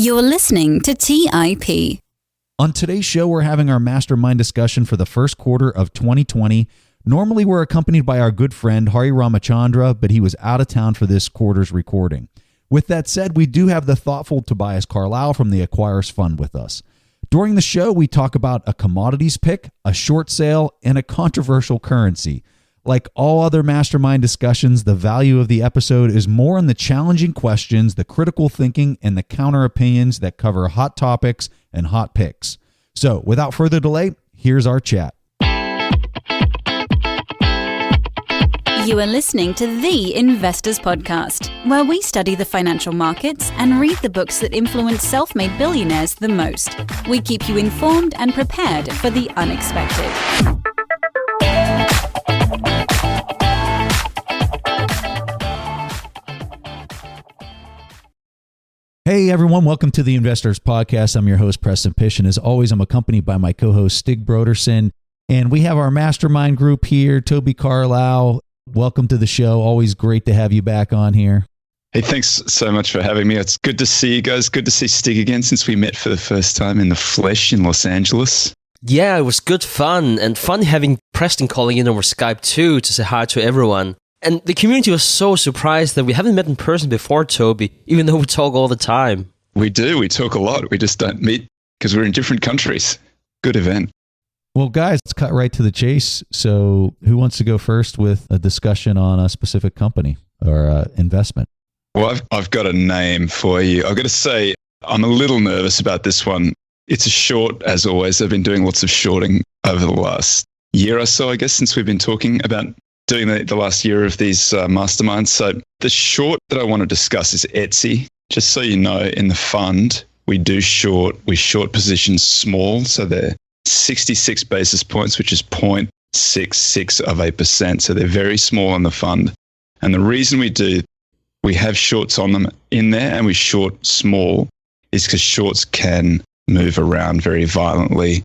You're listening to TIP. On today's show, we're having our Mastermind discussion for the first quarter of 2020. Normally, we're accompanied by our good friend Hari Ramachandra, but he was out of town for this quarter's recording. With that said, we do have the thoughtful Tobias Carlisle from the Acquirers Fund with us. During the show, we talk about a commodities pick, a short sale, and a controversial currency. Like all other Mastermind discussions, the value of the episode is more in the challenging questions, the critical thinking, and the counter opinions that cover hot topics and hot picks. So, without further delay, here's our chat. You are listening to The Investors Podcast, where we study the financial markets and read the books that influence self-made billionaires the most. We keep you informed and prepared for the unexpected. Hey everyone, welcome to the Investors Podcast. I'm your host, Preston Pysh, and as always, I'm accompanied by my co-host, Stig Broderson. And we have our Mastermind group here, Toby Carlisle. Welcome to the show. Always great to have you back on here. Hey, thanks so much for having me. It's good to see you guys. Good to see Stig again since we met for the first time in the flesh in Los Angeles. Yeah, it was good fun, and fun having Preston calling in over Skype too to say hi to everyone. And the community was so surprised that we haven't met in person before, Toby, even though we talk all the time. We do. We talk a lot. We just don't meet because we're in different countries. Good event. Well, guys, let's cut right to the chase. So who wants to go first with a discussion on a specific company or investment? Well, I've got a name for you. I've got to say, I'm a little nervous about this one. It's a short, as always. I've been doing lots of shorting over the last year or so, I guess, since we've been talking about doing the last year of these masterminds. So the short that I want to discuss is Etsy. Just so you know, in the fund, we short positions small. So they're 66 basis points, which is 0.66%. So they're very small in the fund. And the reason we have shorts on them in there and we short small is because shorts can move around very violently.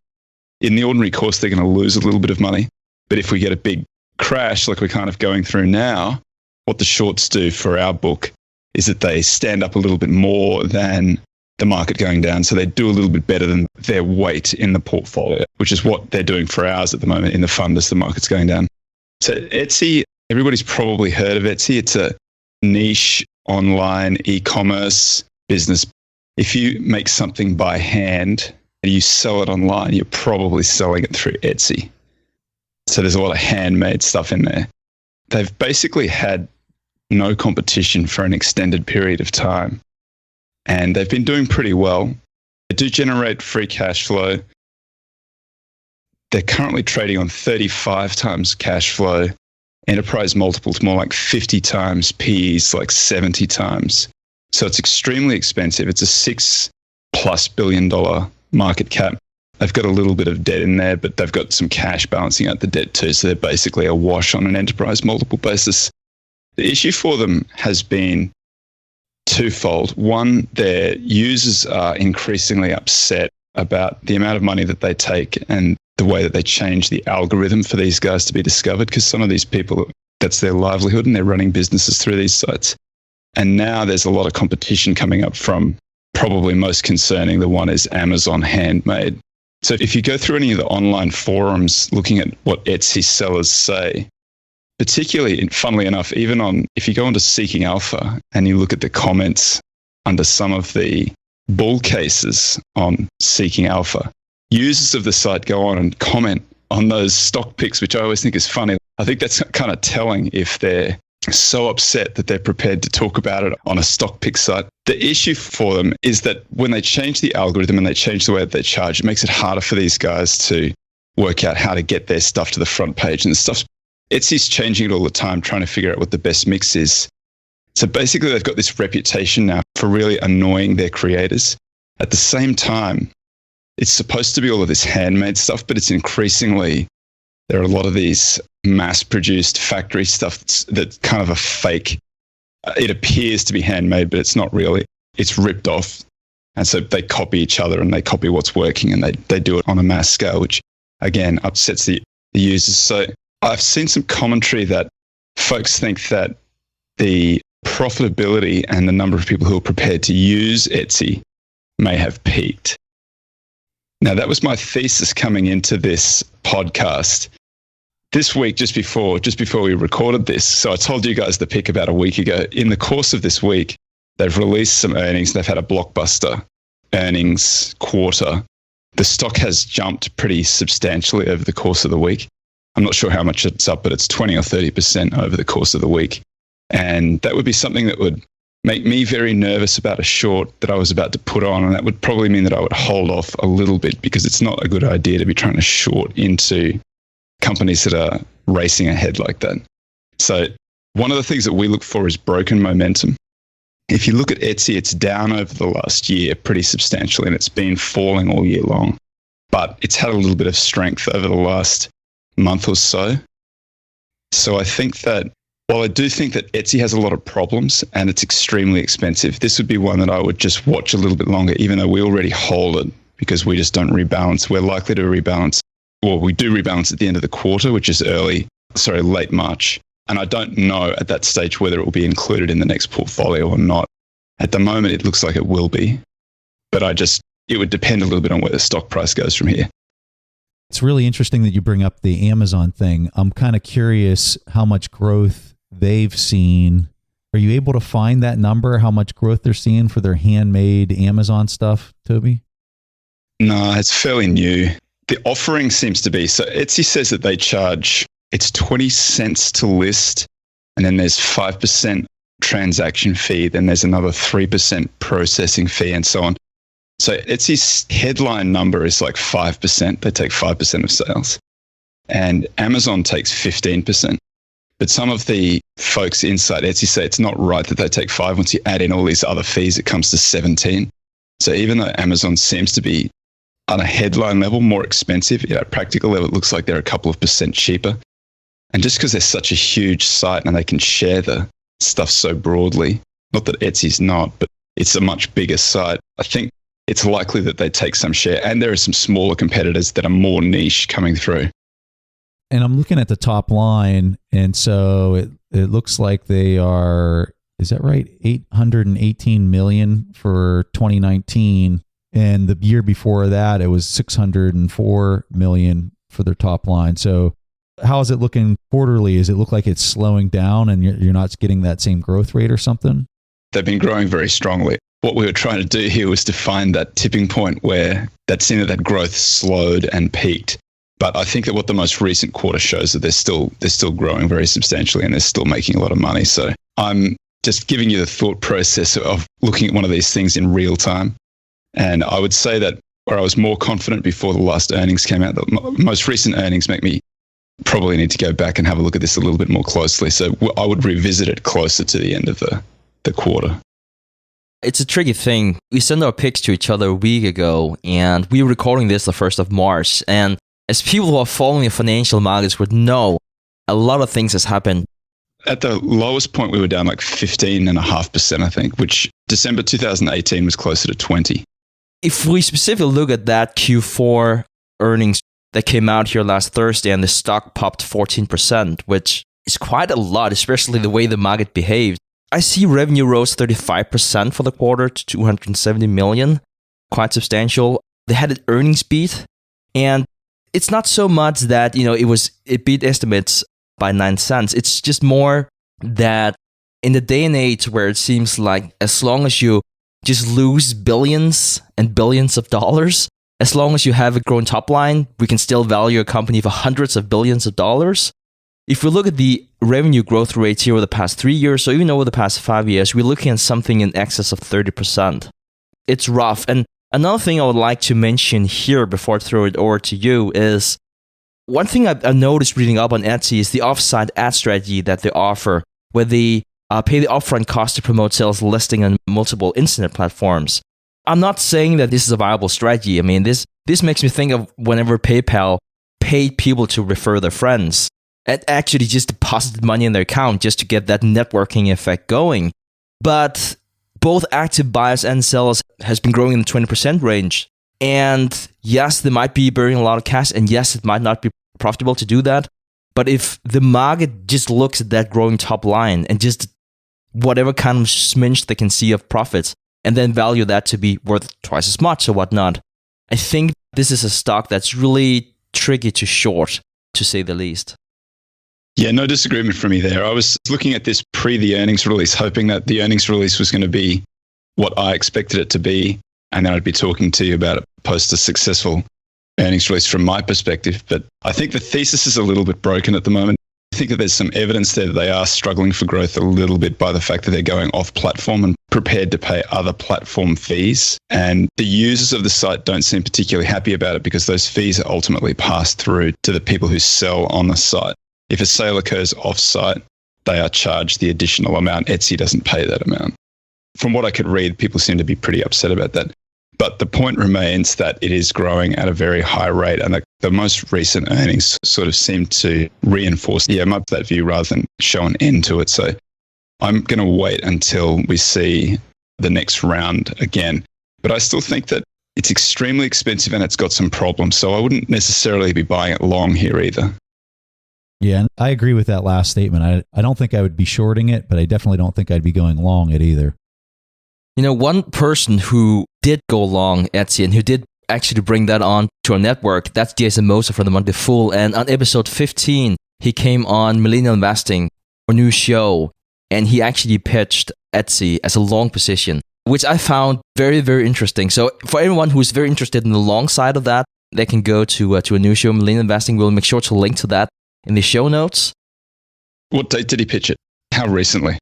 In the ordinary course, they're going to lose a little bit of money. But if we get a big crash like we're kind of going through now, what the shorts do for our book is that they stand up a little bit more than the market going down. So they do a little bit better than their weight in the portfolio, which is what they're doing for ours at the moment in the fund as the market's going down. So Etsy, everybody's probably heard of Etsy. It's a niche online e-commerce business. If you make something by hand and you sell it online, you're probably selling it through Etsy. So there's a lot of handmade stuff in there. They've basically had no competition for an extended period of time. And they've been doing pretty well. They do generate free cash flow. They're currently trading on 35 times cash flow. Enterprise multiples more like 50 times, PEs like 70 times. So it's extremely expensive. It's a $6+ billion market cap. They've got a little bit of debt in there, but they've got some cash balancing out the debt too. So they're basically a wash on an enterprise multiple basis. The issue for them has been twofold. One, their users are increasingly upset about the amount of money that they take and the way that they change the algorithm for these guys to be discovered, because some of these people, that's their livelihood and they're running businesses through these sites. And now there's a lot of competition coming up from, probably most concerning, the one is Amazon Handmade. So if you go through any of the online forums looking at what Etsy sellers say, particularly, funnily enough, if you go onto Seeking Alpha and you look at the comments under some of the bull cases on Seeking Alpha, users of the site go on and comment on those stock picks, which I always think is funny. I think that's kind of telling if they're so upset that they're prepared to talk about it on a stock pick site. The issue for them is that when they change the algorithm and they change the way that they charge, it makes it harder for these guys to work out how to get their stuff to the front page and stuff. Etsy's changing it all the time, trying to figure out what the best mix is. So basically, they've got this reputation now for really annoying their creators. At the same time, it's supposed to be all of this handmade stuff, but it's increasingly, there are a lot of these mass-produced factory stuff that's kind of a fake. It appears to be handmade, but it's not really. It's ripped off. And so they copy each other and they copy what's working and they do it on a mass scale, which again upsets the users. So I've seen some commentary that folks think that the profitability and the number of people who are prepared to use Etsy may have peaked. Now, that was my thesis coming into this podcast. This week, just before we recorded this, so I told you guys the pick about a week ago. In the course of this week, they've released some earnings. They've had a blockbuster earnings quarter. The stock has jumped pretty substantially over the course of the week. I'm not sure how much it's up, but it's 20 or 30% over the course of the week. And that would be something that would make me very nervous about a short that I was about to put on. And that would probably mean that I would hold off a little bit, because it's not a good idea to be trying to short into companies that are racing ahead like that. So one of the things that we look for is broken momentum. If you look at Etsy, it's down over the last year pretty substantially, and it's been falling all year long. But it's had a little bit of strength over the last month or so. So I think that, while I do think that Etsy has a lot of problems and it's extremely expensive, this would be one that I would just watch a little bit longer, even though we already hold it, because we just don't rebalance. We're likely to rebalance. Well, we do rebalance at the end of the quarter, which is late March. And I don't know at that stage whether it will be included in the next portfolio or not. At the moment, it looks like it will be. But it would depend a little bit on where the stock price goes from here. It's really interesting that you bring up the Amazon thing. I'm kind of curious how much growth they've seen. Are you able to find that number, how much growth they're seeing for their handmade Amazon stuff, Toby? No, it's fairly new. The offering seems to be, so Etsy says that they charge, it's 20 cents to list, and then there's 5% transaction fee, then there's another 3% processing fee, and so on. So Etsy's headline number is like 5%. They take 5% of sales. And Amazon takes 15%. But some of the folks inside Etsy say it's not right that they take 5. Once you add in all these other fees, it comes to 17. So even though Amazon seems to be on a headline level more expensive, at a practical level, it looks like they're a couple of percent cheaper. And just because they're such a huge site and they can share the stuff so broadly, not that Etsy's not, but it's a much bigger site, I think it's likely that they take some share. And there are some smaller competitors that are more niche coming through. And I'm looking at the top line, and so it looks like they are, is that right? 818 million for 2019. And the year before that, it was 604 million for their top line. So how is it looking quarterly? Does it look like it's slowing down and you're not getting that same growth rate or something? They've been growing very strongly. What we were trying to do here was to find that tipping point where that growth slowed and peaked. But I think that what the most recent quarter shows that they're still growing very substantially and they're still making a lot of money. So I'm just giving you the thought process of looking at one of these things in real time. And I would say that where I was more confident before the last earnings came out, the most recent earnings make me probably need to go back and have a look at this a little bit more closely. So I would revisit it closer to the end of the quarter. It's a tricky thing. We sent our picks to each other a week ago, and we were recording this the 1st of March. And as people who are following the financial markets would know, a lot of things has happened. At the lowest point, we were down like 15.5%, I think, which December 2018 was closer to 20. If we specifically look at that Q4 earnings that came out here last Thursday, and the stock popped 14%, which is quite a lot, especially the way the market behaved. I see revenue rose 35% for the quarter to 270 million, quite substantial. They had an earnings beat, and it's not so much that, it beat estimates by 9 cents. It's just more that in the day and age where it seems like as long as you just lose billions and billions of dollars, as long as you have a growing top line, we can still value a company for hundreds of billions of dollars. If we look at the revenue growth rates here over the past 3 years, or even over the past 5 years, we're looking at something in excess of 30%. It's rough. And another thing I would like to mention here before I throw it over to you is one thing I've noticed reading up on Etsy is the offsite ad strategy that they offer, where they pay the upfront cost to promote sales listing on multiple internet platforms. I'm not saying that this is a viable strategy. I mean, this makes me think of whenever PayPal paid people to refer their friends and actually just deposited money in their account just to get that networking effect going. But both active buyers and sellers has been growing in the 20% range. And yes, they might be burning a lot of cash, and yes, it might not be profitable to do that. But if the market just looks at that growing top line and just whatever kind of smidge they can see of profits, and then value that to be worth twice as much or whatnot. I think this is a stock that's really tricky to short, to say the least. Yeah, no disagreement from me there. I was looking at this pre the earnings release, hoping that the earnings release was going to be what I expected it to be, and then I'd be talking to you about it post a successful earnings release from my perspective. But I think the thesis is a little bit broken at the moment. I think that there's some evidence there that they are struggling for growth a little bit by the fact that they're going off platform and prepared to pay other platform fees. And the users of the site don't seem particularly happy about it because those fees are ultimately passed through to the people who sell on the site. If a sale occurs off-site, they are charged the additional amount. Etsy doesn't pay that amount. From what I could read, people seem to be pretty upset about that. But the point remains that it is growing at a very high rate, and the most recent earnings sort of seem to reinforce that view rather than show an end to it. So I'm going to wait until we see the next round again. But I still think that it's extremely expensive and it's got some problems. So I wouldn't necessarily be buying it long here either. Yeah, and I agree with that last statement. I don't think I would be shorting it, but I definitely don't think I'd be going long it either. You know, one person who did go long Etsy and who did actually bring that on to our network, that's Jason Moser from the Monday Fool. And on episode 15, he came on Millennial Investing, our new show, and he actually pitched Etsy as a long position, which I found very, very interesting. So for everyone who's very interested in the long side of that, they can go to a new show, Millennial Investing. We'll make sure to link to that in the show notes. What date did he pitch it? How recently?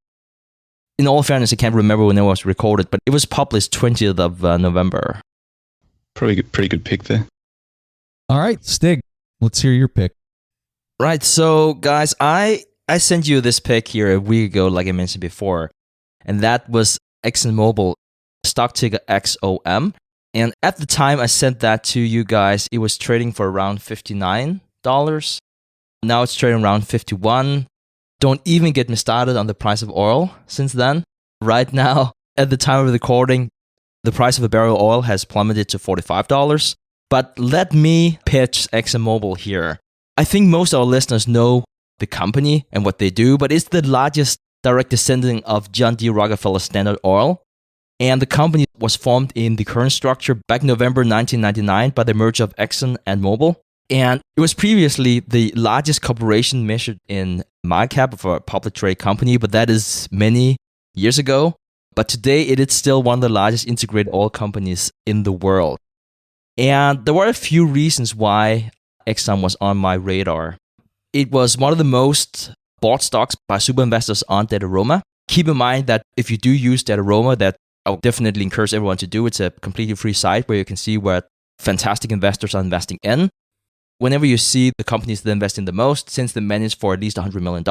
In all fairness, I can't remember when it was recorded, but it was published 20th of November. Pretty good pick there. All right, Stig, let's hear your pick. Right, so guys, I sent you this pick here a week ago, like I mentioned before, and that was ExxonMobil, stock ticker XOM. And at the time I sent that to you guys, it was trading for around $59. Now it's trading around $51. Don't even get me started on the price of oil since then. Right now, at the time of recording, the price of a barrel of oil has plummeted to $45. But let me pitch ExxonMobil here. I think most of our listeners know the company and what they do, but it's the largest direct descendant of John D. Rockefeller Standard Oil. And the company was formed in the current structure back in November 1999 by the merger of Exxon and Mobil. And it was previously the largest corporation measured in market cap of a public trade company, but that is many years ago. But today it is still one of the largest integrated oil companies in the world. And there were a few reasons why Exxon was on my radar. It was one of the most bought stocks by super investors on Dataroma. Keep in mind that if you do use Dataroma, that I would definitely encourage everyone to do. It's a completely free site where you can see what fantastic investors are investing in. Whenever you see the companies that invest in the most, since they manage for at least $100 million,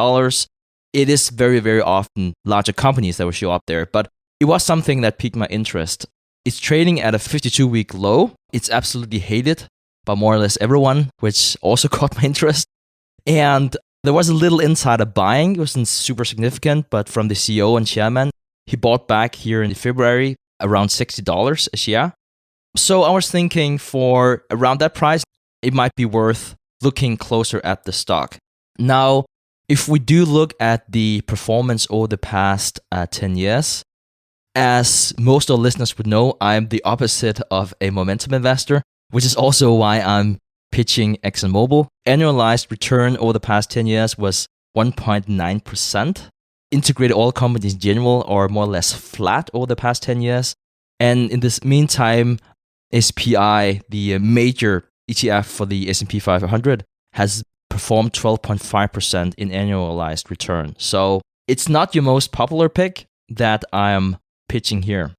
it is very, very often larger companies that will show up there. But it was something that piqued my interest. It's trading at a 52-week low. It's absolutely hated by more or less everyone, which also caught my interest. And there was a little insider buying. It wasn't super significant, but from the CEO and chairman, he bought back here in February around $60 a share. So I was thinking for around that price, it might be worth looking closer at the stock. Now, if we do look at the performance over the past 10 years, as most of our listeners would know, I'm the opposite of a momentum investor, which is also why I'm pitching ExxonMobil. Annualized return over the past 10 years was 1.9%. Integrated oil companies in general are more or less flat over the past 10 years. And in this meantime, SPI, the major ETF for the S&P 500, has performed 12.5% in annualized return. So it's not your most popular pick that I'm pitching here.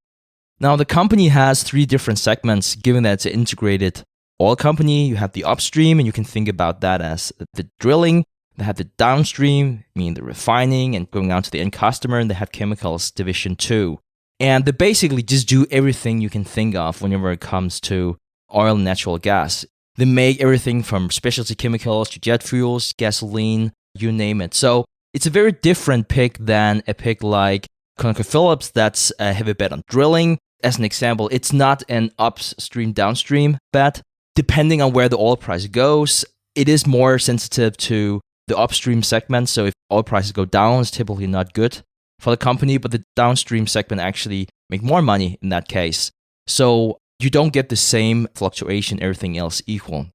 Now, the company has three different segments, given that it's an integrated oil company. You have the upstream, and you can think about that as the drilling. They have the downstream, meaning the refining and going out to the end customer, and they have chemicals division too. And they basically just do everything you can think of whenever it comes to oil and natural gas. They make everything from specialty chemicals to jet fuels, gasoline, you name it. So it's a very different pick than a pick like ConocoPhillips that's a heavy bet on drilling. As an example, it's not an upstream, downstream bet. Depending on where the oil price goes, it is more sensitive to the upstream segment. So if oil prices go down, it's typically not good for the company, but the downstream segment actually make more money in that case. So you don't get the same fluctuation, everything else equal.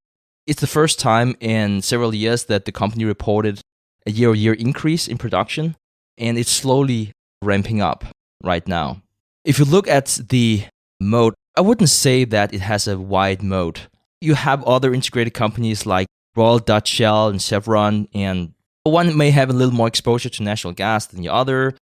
It's the first time in several years that the company reported a year-over-year increase in production, and it's slowly ramping up right now. If you look at the moat, I wouldn't say that it has a wide moat. You have other integrated companies like Royal Dutch Shell and Chevron, and one may have a little more exposure to natural gas than the other,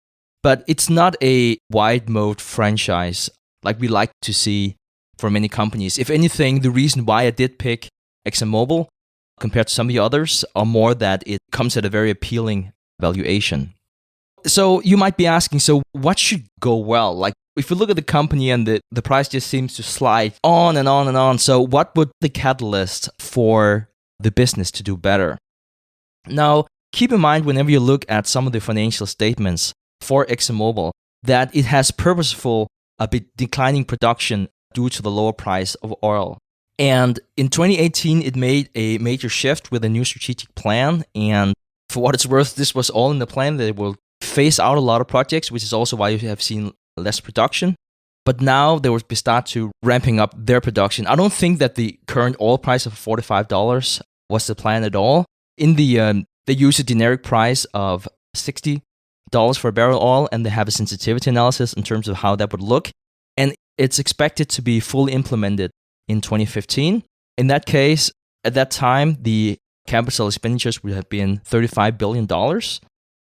but it's not a wide moat franchise like we like to see for many companies. If anything, the reason why I did pick ExxonMobil compared to some of the others are more that it comes at a very appealing valuation. So you might be asking, so what should go well? Like if you look at the company and the price just seems to slide on and on and on, so what would the catalyst for the business to do better? Now, keep in mind whenever you look at some of the financial statements for ExxonMobil that it has purposeful a bit declining production due to the lower price of oil. And in 2018, it made a major shift with a new strategic plan. And for what it's worth, this was all in the plan that it will phase out a lot of projects, which is also why you have seen less production. But now they will start to ramping up their production. I don't think that the current oil price of $45 was the plan at all. In the they use a generic price of $60 for a barrel of oil, and they have a sensitivity analysis in terms of how that would look. And it's expected to be fully implemented in 2015. In that case, at that time, the capital expenditures would have been $35 billion.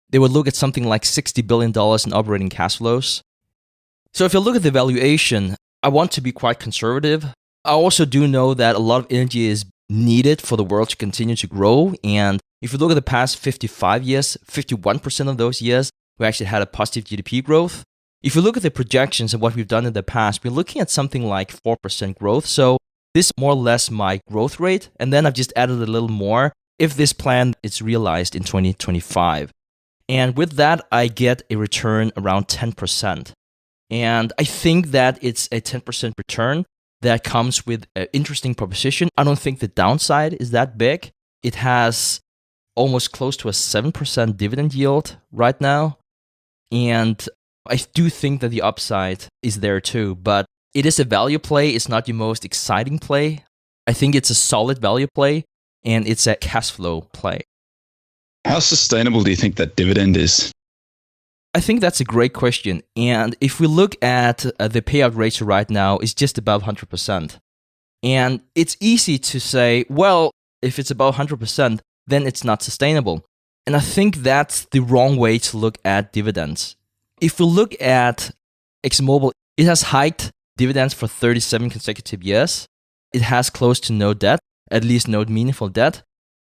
They would look at something like $60 billion in operating cash flows. So if you look at the valuation, I want to be quite conservative. I also do know that a lot of energy is needed for the world to continue to grow. And if you look at the past 55 years, 51% of those years, we actually had a positive GDP growth. If you look at the projections of what we've done in the past, we're looking at something like 4% growth. So this is more or less my growth rate. And then I've just added a little more if this plan is realized in 2025. And with that, I get a return around 10%. And I think that it's a 10% return that comes with an interesting proposition. I don't think the downside is that big. It has almost close to a 7% dividend yield right now. And I do think that the upside is there too, but it is a value play. It's not the most exciting play. I think it's a solid value play, and it's a cash flow play. How sustainable do you think that dividend is? I think that's a great question. And if we look at the payout ratio right now, it's just above 100%. And it's easy to say, well, if it's above 100%, then it's not sustainable. And I think that's the wrong way to look at dividends. If we look at ExxonMobil, it has hiked dividends for 37 consecutive years. It has close to no debt, at least no meaningful debt.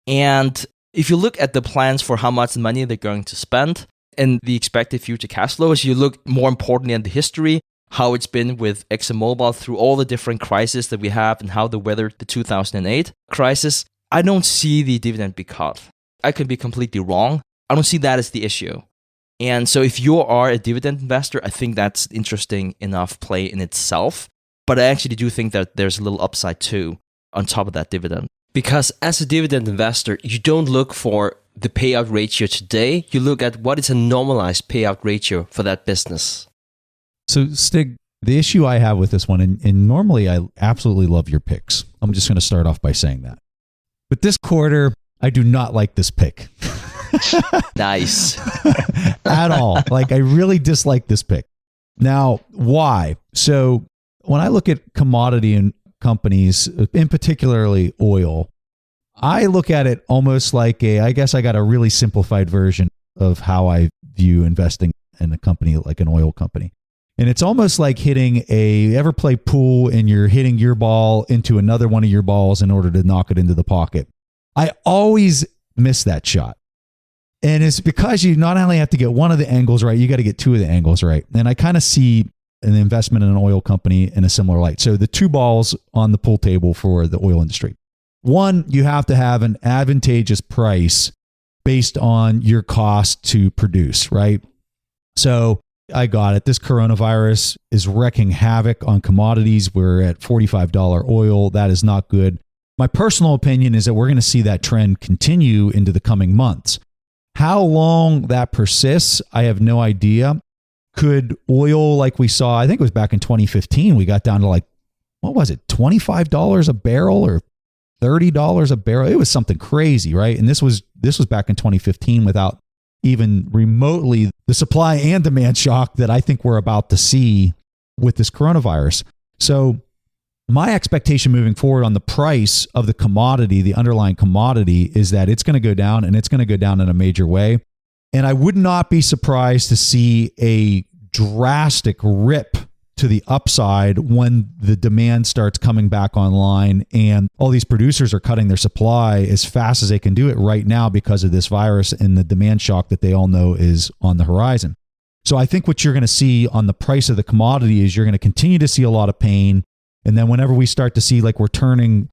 And if you look at the plans for how much money they're going to spend and the expected future cash flows, you look more importantly at the history, how it's been with ExxonMobil through all the different crises that we have and how they weathered the 2008 crisis, I don't see the dividend be cut. I could be completely wrong. I don't see that as the issue. And so if you are a dividend investor, I think that's interesting enough play in itself. But I actually do think that there's a little upside too on top of that dividend. Because as a dividend investor, you don't look for the payout ratio today. You look at what is a normalized payout ratio for that business. So Stig, the issue I have with this one, and normally I absolutely love your picks. I'm just going to start off by saying that. But this quarter, I do not like this pick. Nice. At all. Like I really dislike this pick. Now, why? So when I look at commodity and companies, in particularly oil, I look at it almost like I guess I got a really simplified version of how I view investing in a company like an oil company. And it's almost like ever play pool and you're hitting your ball into another one of your balls in order to knock it into the pocket. I always miss that shot. And it's because you not only have to get one of the angles right, you got to get two of the angles right. And I kind of see an investment in an oil company in a similar light. So the two balls on the pool table for the oil industry. One, you have to have an advantageous price based on your cost to produce, right? So I got it. This coronavirus is wreaking havoc on commodities. We're at $45 oil. That is not good. My personal opinion is that we're going to see that trend continue into the coming months. How long that persists, I have no idea. Could oil, like we saw, I think it was back in 2015, we got down to like, what was it, $25 a barrel or $30 a barrel? It was something crazy, right? And this was back in 2015 without even remotely the supply and demand shock that I think we're about to see with this coronavirus. So my expectation moving forward on the price of the commodity, the underlying commodity, is that it's going to go down, and it's going to go down in a major way. And I would not be surprised to see a drastic rip to the upside when the demand starts coming back online and all these producers are cutting their supply as fast as they can do it right now because of this virus and the demand shock that they all know is on the horizon. So I think what you're going to see on the price of the commodity is you're going to continue to see a lot of pain. And then whenever we start to see like we're turning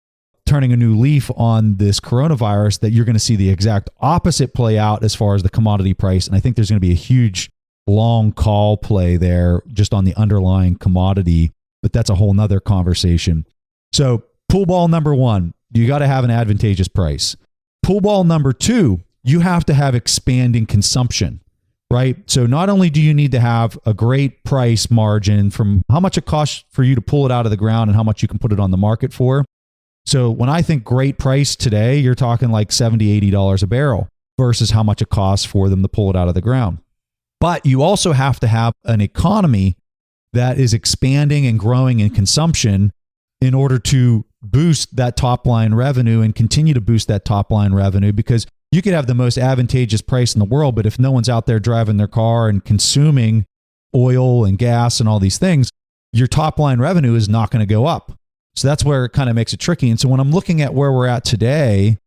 a new leaf on this coronavirus, that you're going to see the exact opposite play out as far as the commodity price. And I think there's going to be a huge long call play there just on the underlying commodity, but that's a whole nother conversation. So pool ball number one, you got to have an advantageous price. Pool ball number two, you have to have expanding consumption, right? So not only do you need to have a great price margin from how much it costs for you to pull it out of the ground and how much you can put it on the market for. So when I think great price today, you're talking like $70, $80 a barrel versus how much it costs for them to pull it out of the ground. But you also have to have an economy that is expanding and growing in consumption in order to boost that top line revenue and continue to boost that top line revenue, because you could have the most advantageous price in the world, but if no one's out there driving their car and consuming oil and gas and all these things, your top line revenue is not going to go up. So that's where it kind of makes it tricky. And so when I'm looking at where we're at today,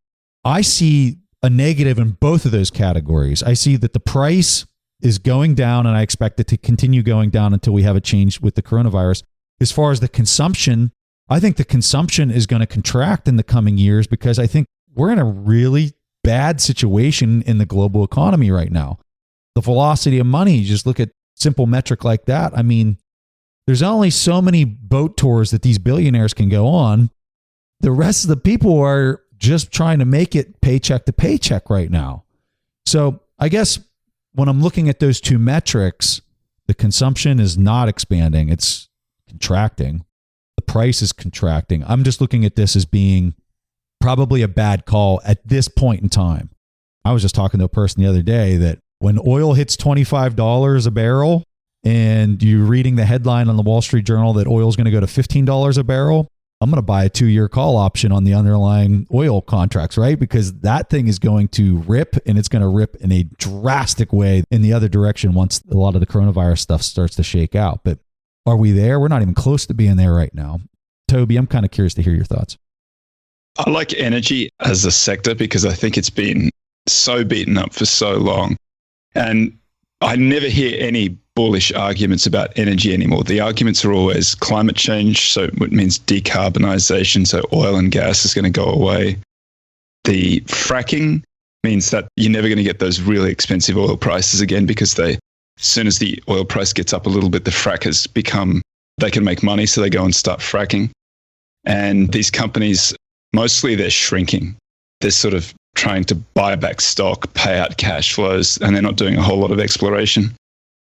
I see a negative in both of those categories. I see that the price is going down, and I expect it to continue going down until we have a change with the coronavirus. As far as the consumption, I think the consumption is going to contract in the coming years because I think we're in a really bad situation in the global economy right now. The velocity of money, you just look at simple metric like that. I mean, there's only so many boat tours that these billionaires can go on. The rest of the people are just trying to make it paycheck to paycheck right now. So I guess when I'm looking at those two metrics, the consumption is not expanding. It's contracting. The price is contracting. I'm just looking at this as being probably a bad call at this point in time. I was just talking to a person the other day that when oil hits $25 a barrel and you're reading the headline on the Wall Street Journal that oil is going to go to $15 a barrel, I'm going to buy a 2-year call option on the underlying oil contracts, right? Because that thing is going to rip, and it's going to rip in a drastic way in the other direction once a lot of the coronavirus stuff starts to shake out. But are we there? We're not even close to being there right now. Toby, I'm kind of curious to hear your thoughts. I like energy as a sector because I think it's been so beaten up for so long. And I never hear any bullish arguments about energy anymore. The arguments are always climate change, so it means decarbonization, so oil and gas is going to go away. The fracking means that you're never going to get those really expensive oil prices again because as soon as the oil price gets up a little bit, the frackers they can make money, so they go and start fracking. And these companies, mostly they're shrinking. They're sort of trying to buy back stock, pay out cash flows, and they're not doing a whole lot of exploration.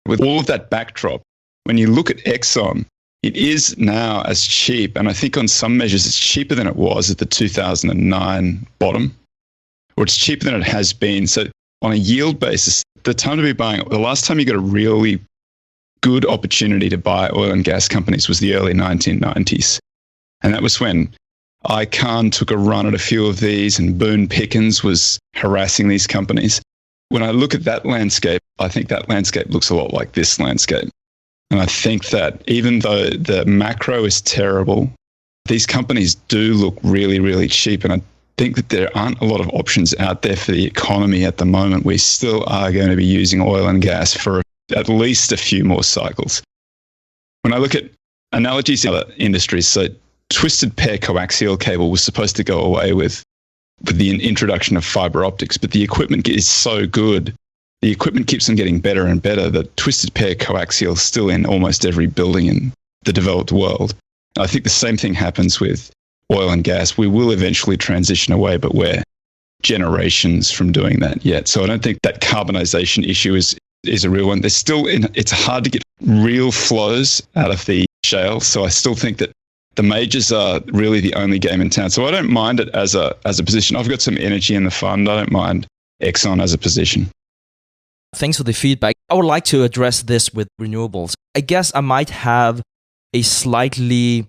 With all of that backdrop, when you look at Exxon, it is now as cheap, and I think on some measures it's cheaper than it was at the 2009 bottom, or it's cheaper than it has been. So on a yield basis, the last time you got a really good opportunity to buy oil and gas companies was the early 1990s. And that was when Icahn took a run at a few of these and Boone Pickens was harassing these companies. When I look at that landscape, I think that landscape looks a lot like this landscape. And I think that even though the macro is terrible, these companies do look really, really cheap. And I think that there aren't a lot of options out there for the economy at the moment. We still are going to be using oil and gas for at least a few more cycles. When I look at analogies in other industries, so twisted pair coaxial cable was supposed to go away with the introduction of fiber optics, but the equipment is so good. The equipment keeps on getting better and better that twisted pair coaxial is still in almost every building in the developed world. I think the same thing happens with oil and gas. We will eventually transition away, but we're generations from doing that yet. So I don't think that carbonization issue is is a real one. It's hard to get real flows out of the shale. So I still think that the majors are really the only game in town. So I don't mind it as a position. I've got some energy in the fund. I don't mind Exxon as a position. Thanks for the feedback. I would like to address this with renewables. I guess I might have a slightly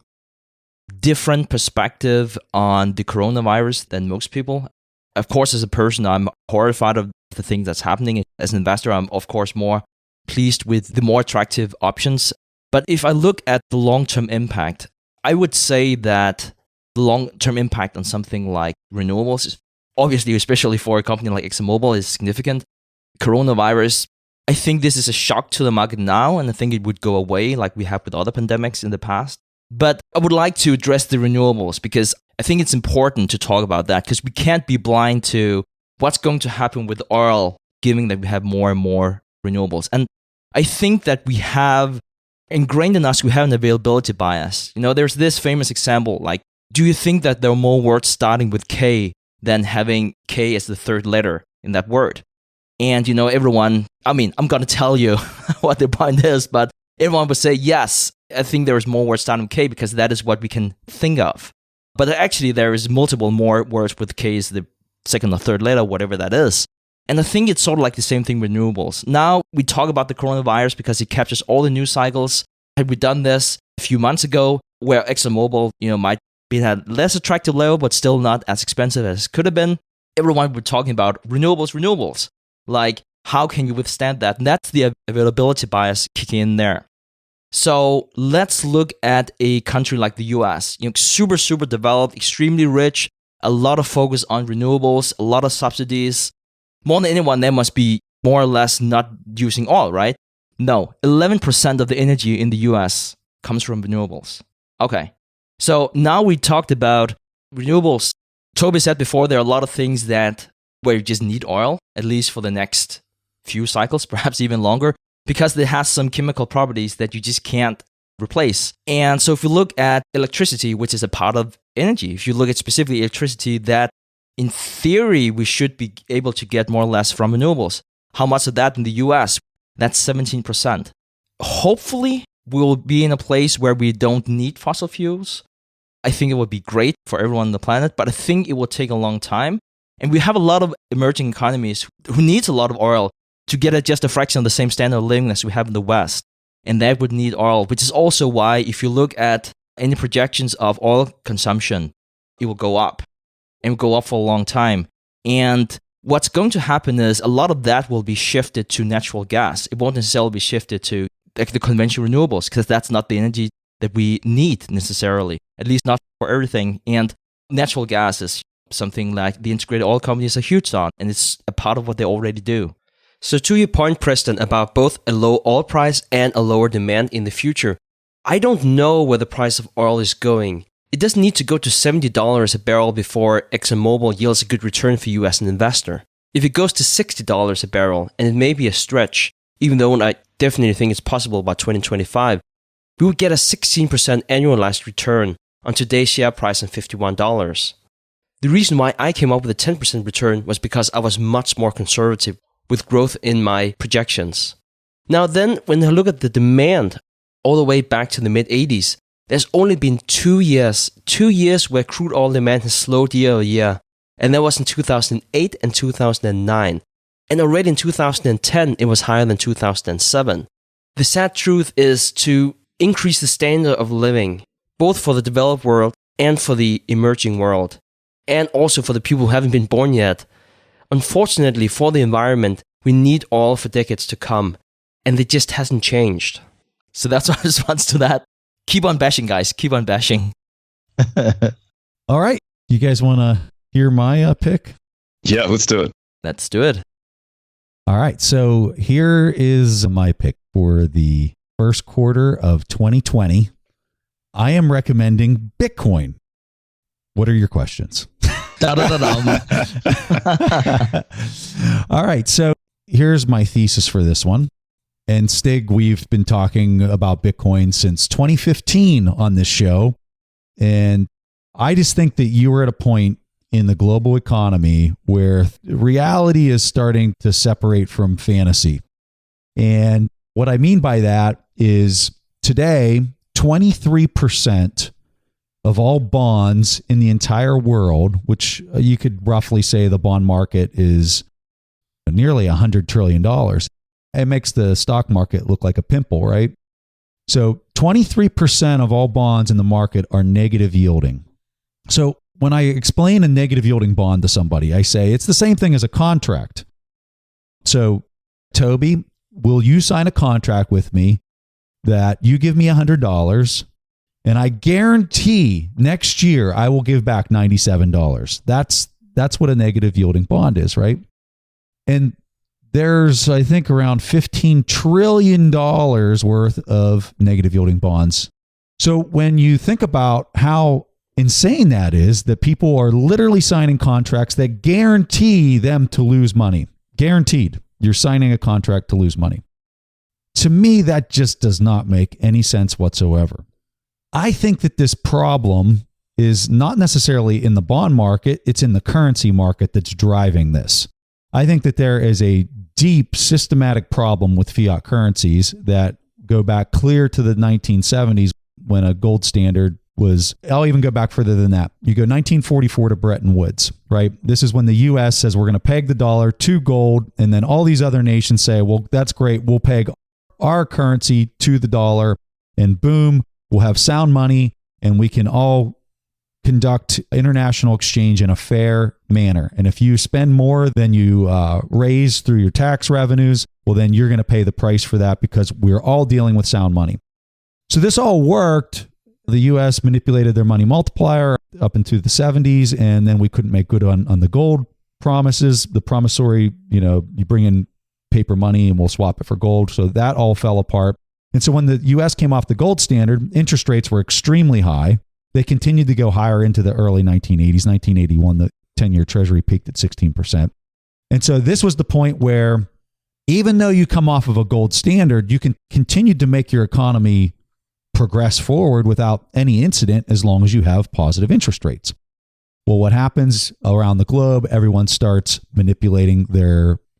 different perspective on the coronavirus than most people. Of course, as a person, I'm horrified of the thing that's happening. As an investor, I'm of course more pleased with the more attractive options. But if I look at the long-term impact, I would say that the long-term impact on something like renewables is obviously, especially for a company like ExxonMobil, is significant. Coronavirus, I think this is a shock to the market now, and I think it would go away like we have with other pandemics in the past. But I would like to address the renewables because I think it's important to talk about that because we can't be blind to what's going to happen with oil, given that we have more and more renewables. And I think that we have ingrained in us, we have an availability bias. There's this famous example, like, do you think that there are more words starting with K than having K as the third letter in that word? And, everyone, I'm going to tell you what the point is, but everyone would say, yes, I think there is more words starting with K because that is what we can think of. But actually, there is multiple more words with K as the second or third letter, whatever that is. And I think it's sort of like the same thing with renewables. Now, we talk about the coronavirus because it captures all the news cycles. Had we done this a few months ago, where ExxonMobil, might be at a less attractive level, but still not as expensive as it could have been, everyone would be talking about renewables. Like, how can you withstand that? And that's the availability bias kicking in there. So let's look at a country like the US, super, super developed, extremely rich, a lot of focus on renewables, a lot of subsidies. More than anyone, they must be more or less not using oil, right? No, 11% of the energy in the US comes from renewables. Okay, so now we talked about renewables. Toby said before, there are a lot of things where you just need oil, at least for the next few cycles, perhaps even longer, because it has some chemical properties that you just can't replace. And so if you look at electricity, which is a part of energy, if you look at specifically electricity, that in theory, we should be able to get more or less from renewables. How much of that in the US? That's 17%. Hopefully, we'll be in a place where we don't need fossil fuels. I think it would be great for everyone on the planet, but I think it will take a long time. And we have a lot of emerging economies who needs a lot of oil to get at just a fraction of the same standard of living as we have in the West. And that would need oil, which is also why if you look at any projections of oil consumption, it will go up. And will go up for a long time. And what's going to happen is a lot of that will be shifted to natural gas. It won't necessarily be shifted to the conventional renewables because that's not the energy that we need necessarily, at least not for everything. And natural gas is something like the integrated oil companies are huge on, and it's a part of what they already do. So to your point, Preston, about both a low oil price and a lower demand in the future, I don't know where the price of oil is going. It doesn't need to go to $70 a barrel before ExxonMobil yields a good return for you as an investor. If it goes to $60 a barrel, and it may be a stretch, even though I definitely think it's possible by 2025, we would get a 16% annualized return on today's share price of $51. The reason why I came up with a 10% return was because I was much more conservative with growth in my projections. Now then, when I look at the demand all the way back to the mid-80s, there's only been 2 years where crude oil demand has slowed year over year. And that was in 2008 and 2009. And already in 2010, it was higher than 2007. The sad truth is to increase the standard of living, both for the developed world and for the emerging world, and also for the people who haven't been born yet. Unfortunately, for the environment, we need oil for decades to come. And it just hasn't changed. So that's our response to that. Keep on bashing, guys. Keep on bashing. All right. You guys want to hear my pick? Yeah, let's do it. Let's do it. All right. So here is my pick for the first quarter of 2020. I am recommending Bitcoin. What are your questions? All right. So here's my thesis for this one. And Stig, we've been talking about Bitcoin since 2015 on this show. And I just think that you are at a point in the global economy where reality is starting to separate from fantasy. And what I mean by that is today, 23% of all bonds in the entire world, which you could roughly say the bond market is nearly $100 trillion. It makes the stock market look like a pimple, right? So 23% of all bonds in the market are negative yielding. So when I explain a negative yielding bond to somebody, I say it's the same thing as a contract. So, Toby, will you sign a contract with me that you give me $100 and I guarantee next year I will give back $97? That's what a negative yielding bond is, right? And there's, I think, around $15 trillion worth of negative yielding bonds. So when you think about how insane that is, that people are literally signing contracts that guarantee them to lose money. Guaranteed. You're signing a contract to lose money. To me, that just does not make any sense whatsoever. I think that this problem is not necessarily in the bond market, it's in the currency market that's driving this. I think that there is a deep systematic problem with fiat currencies that go back clear to the 1970s when a gold standard was, I'll even go back further than that. You go 1944 to Bretton Woods, right? This is when the U.S. says we're going to peg the dollar to gold, and then all these other nations say, well, that's great. We'll peg our currency to the dollar, and boom, we'll have sound money, and we can all conduct international exchange in a fair manner. And if you spend more than you raise through your tax revenues, well, then you're going to pay the price for that because we're all dealing with sound money. So this all worked. The U.S. manipulated their money multiplier up into the 70s, and then we couldn't make good on the gold promises. The promissory, you bring in paper money and we'll swap it for gold. So that all fell apart. And so when the U.S. came off the gold standard, interest rates were extremely high. They continued to go higher into the early 1980s. 1981, the 10-year Treasury peaked at 16%. And so this was the point where even though you come off of a gold standard, you can continue to make your economy progress forward without any incident as long as you have positive interest rates. Well, what happens around the globe, everyone starts manipulating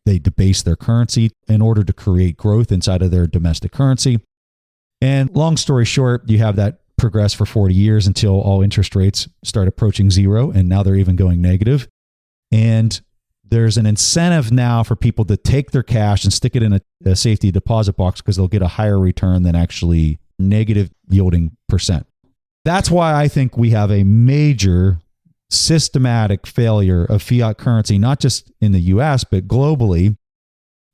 they debase their currency in order to create growth inside of their domestic currency. And long story short, you have that progress for 40 years until all interest rates start approaching zero, and now they're even going negative. And there's an incentive now for people to take their cash and stick it in a safety deposit box because they'll get a higher return than actually negative yielding percent. That's why I think we have a major systematic failure of fiat currency, not just in the US, but globally.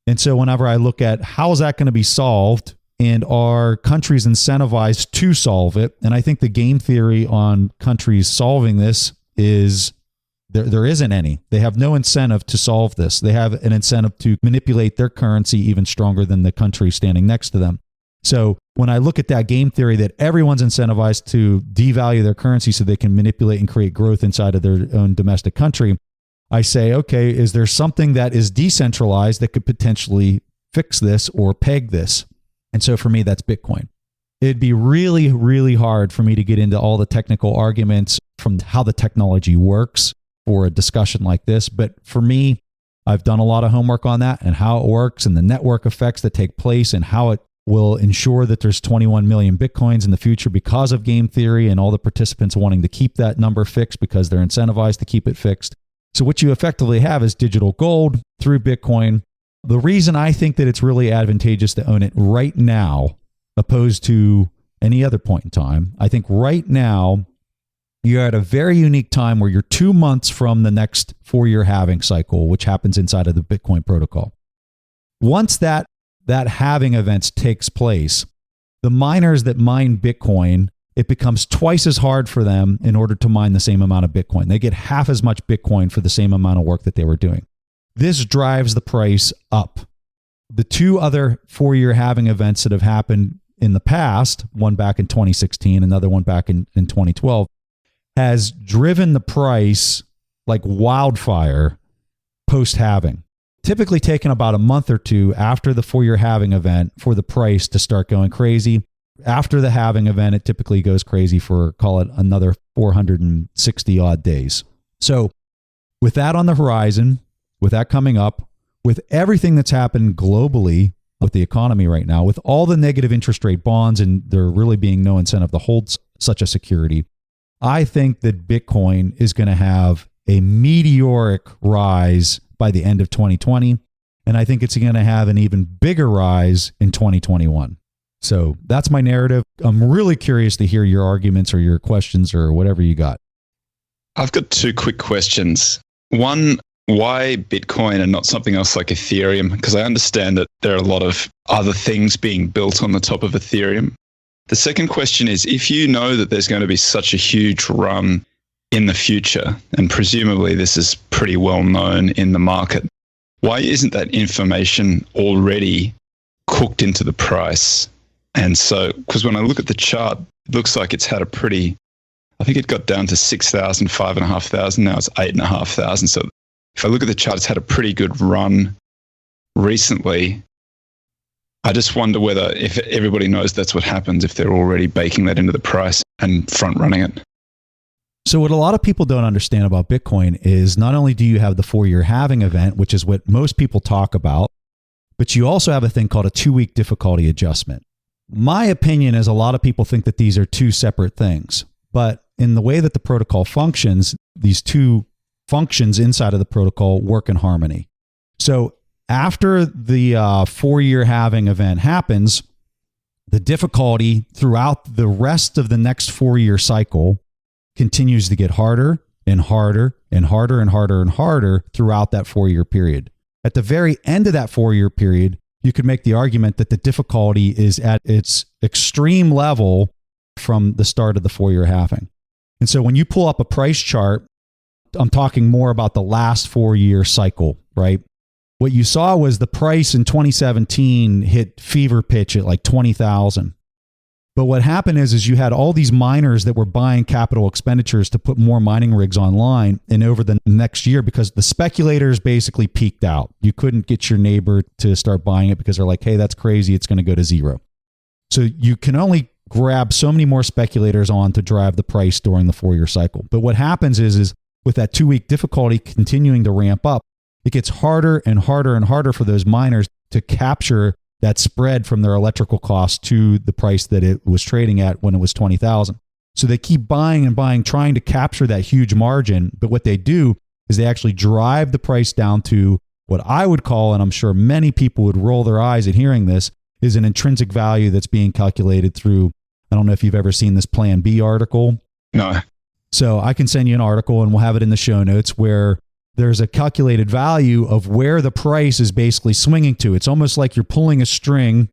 And so whenever I look at how is that going to be solved, and are countries incentivized to solve it? And I think the game theory on countries solving this is there isn't any. They have no incentive to solve this. They have an incentive to manipulate their currency even stronger than the country standing next to them. So when I look at that game theory that everyone's incentivized to devalue their currency so they can manipulate and create growth inside of their own domestic country, I say, okay, is there something that is decentralized that could potentially fix this or peg this? And so for me, that's Bitcoin. It'd be really, really hard for me to get into all the technical arguments from how the technology works for a discussion like this. But for me, I've done a lot of homework on that and how it works and the network effects that take place and how it will ensure that there's 21 million Bitcoins in the future because of game theory and all the participants wanting to keep that number fixed because they're incentivized to keep it fixed. So what you effectively have is digital gold through Bitcoin. The reason I think that it's really advantageous to own it right now, opposed to any other point in time, I think right now you're at a very unique time where you're 2 months from the next 4-year halving cycle, which happens inside of the Bitcoin protocol. Once that halving event takes place, the miners that mine Bitcoin, it becomes twice as hard for them in order to mine the same amount of Bitcoin. They get half as much Bitcoin for the same amount of work that they were doing. This drives the price up. The 2 other 4-year halving events that have happened in the past, one back in 2016, another one back in 2012, has driven the price like wildfire post-halving. Typically taken about a month or 2 after the 4-year halving event for the price to start going crazy. After the halving event, it typically goes crazy for, call it, another 460 odd days. So with that on the horizon, with that coming up, with everything that's happened globally with the economy right now, with all the negative interest rate bonds and there really being no incentive to hold such a security, I think that Bitcoin is going to have a meteoric rise by the end of 2020. And I think it's going to have an even bigger rise in 2021. So that's my narrative. I'm really curious to hear your arguments or your questions or whatever you got. I've got two quick questions. One, why Bitcoin and not something else like Ethereum? Because I understand that there are a lot of other things being built on the top of Ethereum. The second question is, if you know that there's going to be such a huge run in the future, and presumably this is pretty well known in the market, why isn't that information already cooked into the price? And so, because when I look at the chart, it looks like it's had a pretty, I think it got down to 6,000, 5,500. Now it's 8,500. So if I look at the chart, it's had a pretty good run recently. I just wonder whether if everybody knows that's what happens, if they're already baking that into the price and front running it. So what a lot of people don't understand about Bitcoin is not only do you have the 4-year halving event, which is what most people talk about, but you also have a thing called a 2-week difficulty adjustment. My opinion is a lot of people think that these are two separate things, but in the way that the protocol functions, these two functions inside of the protocol work in harmony. So after the 4-year halving event happens, the difficulty throughout the rest of the next 4-year cycle continues to get harder and harder and harder and harder and harder throughout that 4-year period. At the very end of that 4-year period, you could make the argument that the difficulty is at its extreme level from the start of the 4-year halving. And so when you pull up a price chart, I'm talking more about the last 4-year cycle, right? What you saw was the price in 2017 hit fever pitch at like 20,000. But what happened is you had all these miners that were buying capital expenditures to put more mining rigs online. And over the next year, because the speculators basically peaked out, you couldn't get your neighbor to start buying it because they're like, hey, that's crazy. It's going to go to zero. So you can only grab so many more speculators on to drive the price during the 4-year cycle. But what happens is with that 2-week difficulty continuing to ramp up, it gets harder and harder and harder for those miners to capture that spread from their electrical cost to the price that it was trading at when it was 20,000. So they keep buying and buying, trying to capture that huge margin. But what they do is they actually drive the price down to what I would call, and I'm sure many people would roll their eyes at hearing this, is an intrinsic value that's being calculated through, I don't know if you've ever seen this Plan B article. No. So I can send you an article and we'll have it in the show notes where there's a calculated value of where the price is basically swinging to. It's almost like you're pulling a string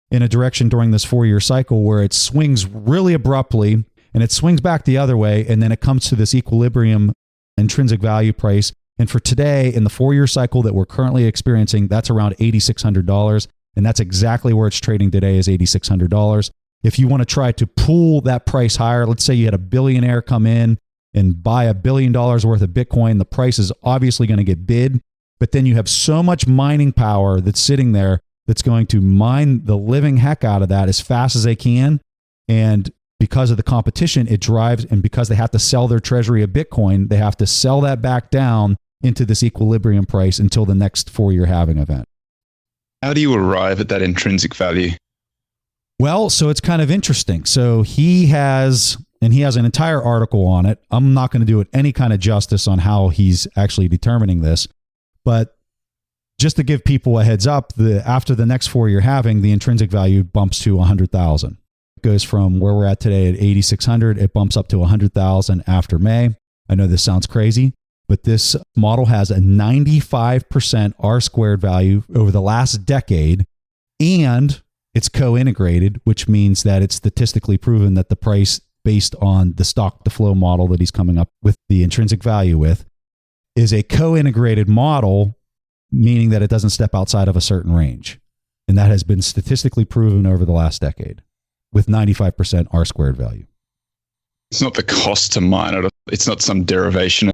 in a direction during this 4-year cycle where it swings really abruptly and it swings back the other way. And then it comes to this equilibrium intrinsic value price. And for today, in the 4-year cycle that we're currently experiencing, that's around $8,600. And that's exactly where it's trading today, is $8,600. If you want to try to pull that price higher, let's say you had a billionaire come in and buy $1 billion worth of Bitcoin, the price is obviously going to get bid, but then you have so much mining power that's sitting there that's going to mine the living heck out of that as fast as they can. And because of the competition, it drives, and because they have to sell their treasury of Bitcoin, they have to sell that back down into this equilibrium price until the next 4-year halving event. How do you arrive at that intrinsic value? Well, so it's kind of interesting. So he has an entire article on it. I'm not going to do it any kind of justice on how he's actually determining this. But just to give people a heads up, after the next 4-year halving, the intrinsic value bumps to 100,000. It goes from where we're at today at 8,600. It bumps up to 100,000 after May. I know this sounds crazy, but this model has a 95% R-squared value over the last decade, and it's co-integrated, which means that it's statistically proven that the price based on the stock to flow model that he's coming up with the intrinsic value with is a co-integrated model, meaning that it doesn't step outside of a certain range. And that has been statistically proven over the last decade with 95% R-squared value. It's not the cost to mine it. It's not some derivation.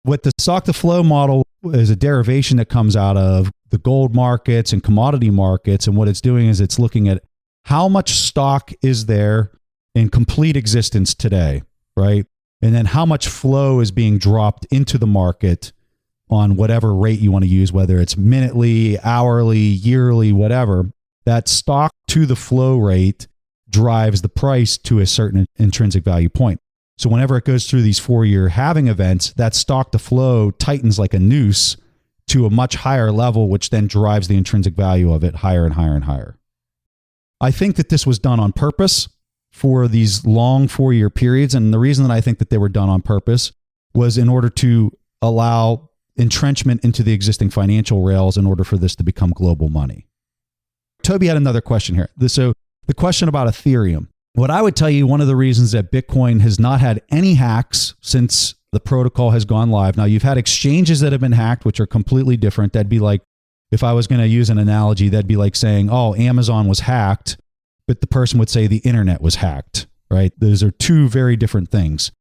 What the stock to flow model is a derivation that comes out of the gold markets and commodity markets. And what it's doing is it's looking at how much stock is there in complete existence today, right? And then how much flow is being dropped into the market on whatever rate you want to use, whether it's minutely, hourly, yearly, whatever, that stock to the flow rate drives the price to a certain intrinsic value point. So whenever it goes through these 4-year halving events, that stock to flow tightens like a noose to a much higher level, which then drives the intrinsic value of it higher and higher and higher. I think that this was done on purpose for these long 4-year periods. And the reason that I think that they were done on purpose was in order to allow entrenchment into the existing financial rails in order for this to become global money. Toby had another question here. So the question about Ethereum. What I would tell you, one of the reasons that Bitcoin has not had any hacks since the protocol has gone live. Now, you've had exchanges that have been hacked, which are completely different. That'd be like, if I was going to use an analogy, that'd be like saying, oh, Amazon was hacked, but the person would say the internet was hacked, right? Those are two very different things.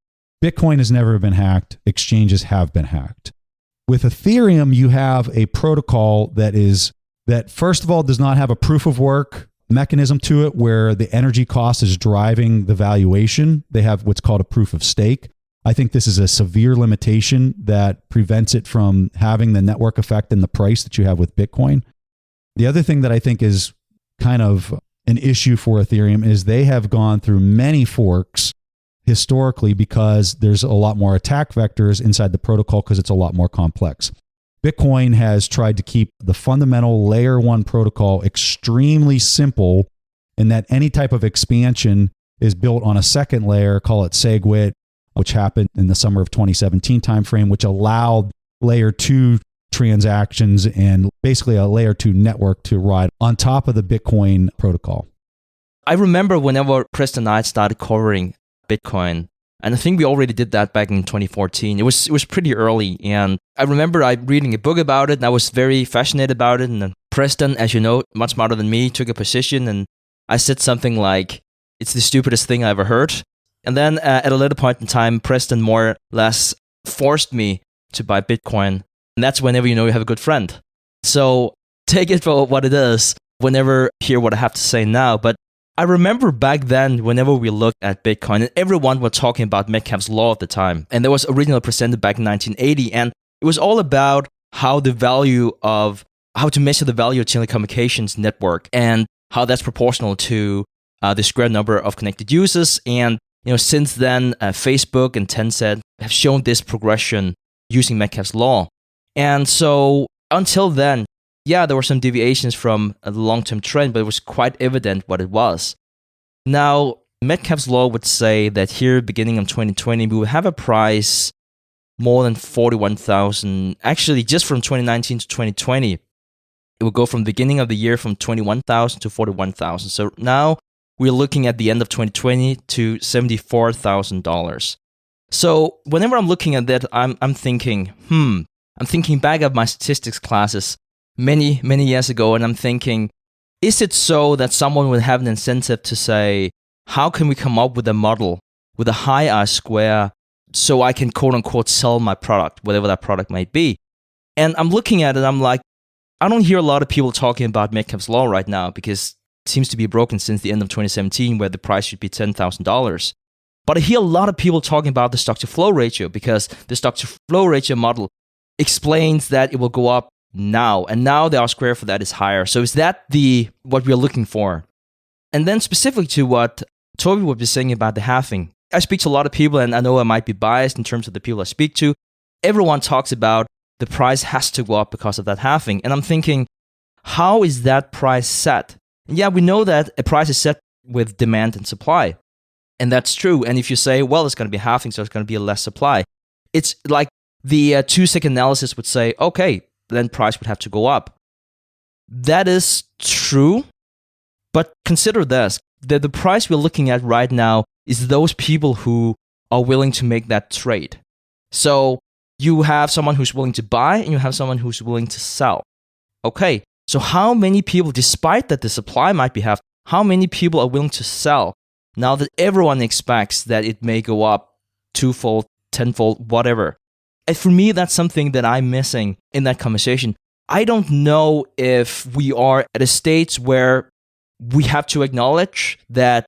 Bitcoin has never been hacked. Exchanges have been hacked. With Ethereum, you have a protocol that first of all does not have a proof of work mechanism to it where the energy cost is driving the valuation. They have what's called a proof of stake. I think this is a severe limitation that prevents it from having the network effect and the price that you have with Bitcoin. The other thing that I think is kind of an issue for Ethereum is they have gone through many forks historically because there's a lot more attack vectors inside the protocol because it's a lot more complex. Bitcoin has tried to keep the fundamental layer 1 protocol extremely simple in that any type of expansion is built on a second layer, call it SegWit, which happened in the summer of 2017 timeframe, which allowed layer 2 transactions and basically a layer 2 network to ride on top of the Bitcoin protocol. I remember whenever Preston and I started covering Bitcoin, and I think we already did that back in 2014. It was pretty early, and I remember reading a book about it, and I was very fascinated about it. And then Preston, as you know, much smarter than me, took a position, and I said something like, "It's the stupidest thing I ever heard." And then at a later point in time, Preston more or less forced me to buy Bitcoin, and that's whenever you know you have a good friend. So take it for what it is. Whenever you hear what I have to say now, but I remember back then, whenever we looked at Bitcoin, and everyone was talking about Metcalfe's law at the time, and that was originally presented back in 1980, and it was all about how to measure the value of telecommunications network and how that's proportional to the square number of connected users. And since then, Facebook and Tencent have shown this progression using Metcalfe's law. And so until then, yeah, there were some deviations from the long-term trend, but it was quite evident what it was. Now, Metcalfe's law would say that here, beginning of 2020, we will have a price more than 41,000. Actually, just from 2019 to 2020, it will go from the beginning of the year from 21,000 to 41,000. So now we're looking at the end of 2020 to $74,000. So whenever I'm looking at that, I'm thinking back of my statistics classes many years ago, and I'm thinking, is it so that someone would have an incentive to say, how can we come up with a model with a high R-square so I can quote unquote sell my product, whatever that product might be? And I'm looking at it, I'm like, I don't hear a lot of people talking about Metcalfe's law right now because it seems to be broken since the end of 2017 where the price should be $10,000. But I hear a lot of people talking about the stock-to-flow ratio because the stock-to-flow ratio model explains that it will go up now, and now the R-square for that is higher. So is that what we're looking for? And then specifically to what Toby would be saying about the halving, I speak to a lot of people, and I know I might be biased in terms of the people I speak to. Everyone talks about the price has to go up because of that halving, and I'm thinking, how is that price set? And yeah, we know that a price is set with demand and supply, and that's true. And if you say, well, it's going to be halving, so it's going to be a less supply, it's like the 2-second analysis would say, okay, then price would have to go up. That is true, but consider this, that the price we're looking at right now is those people who are willing to make that trade. So you have someone who's willing to buy and you have someone who's willing to sell. Okay, so how many people, despite that the supply might be halved, how many people are willing to sell now that everyone expects that it may go up 2-fold, 10-fold, whatever? And for me, that's something that I'm missing in that conversation. I don't know if we are at a stage where we have to acknowledge that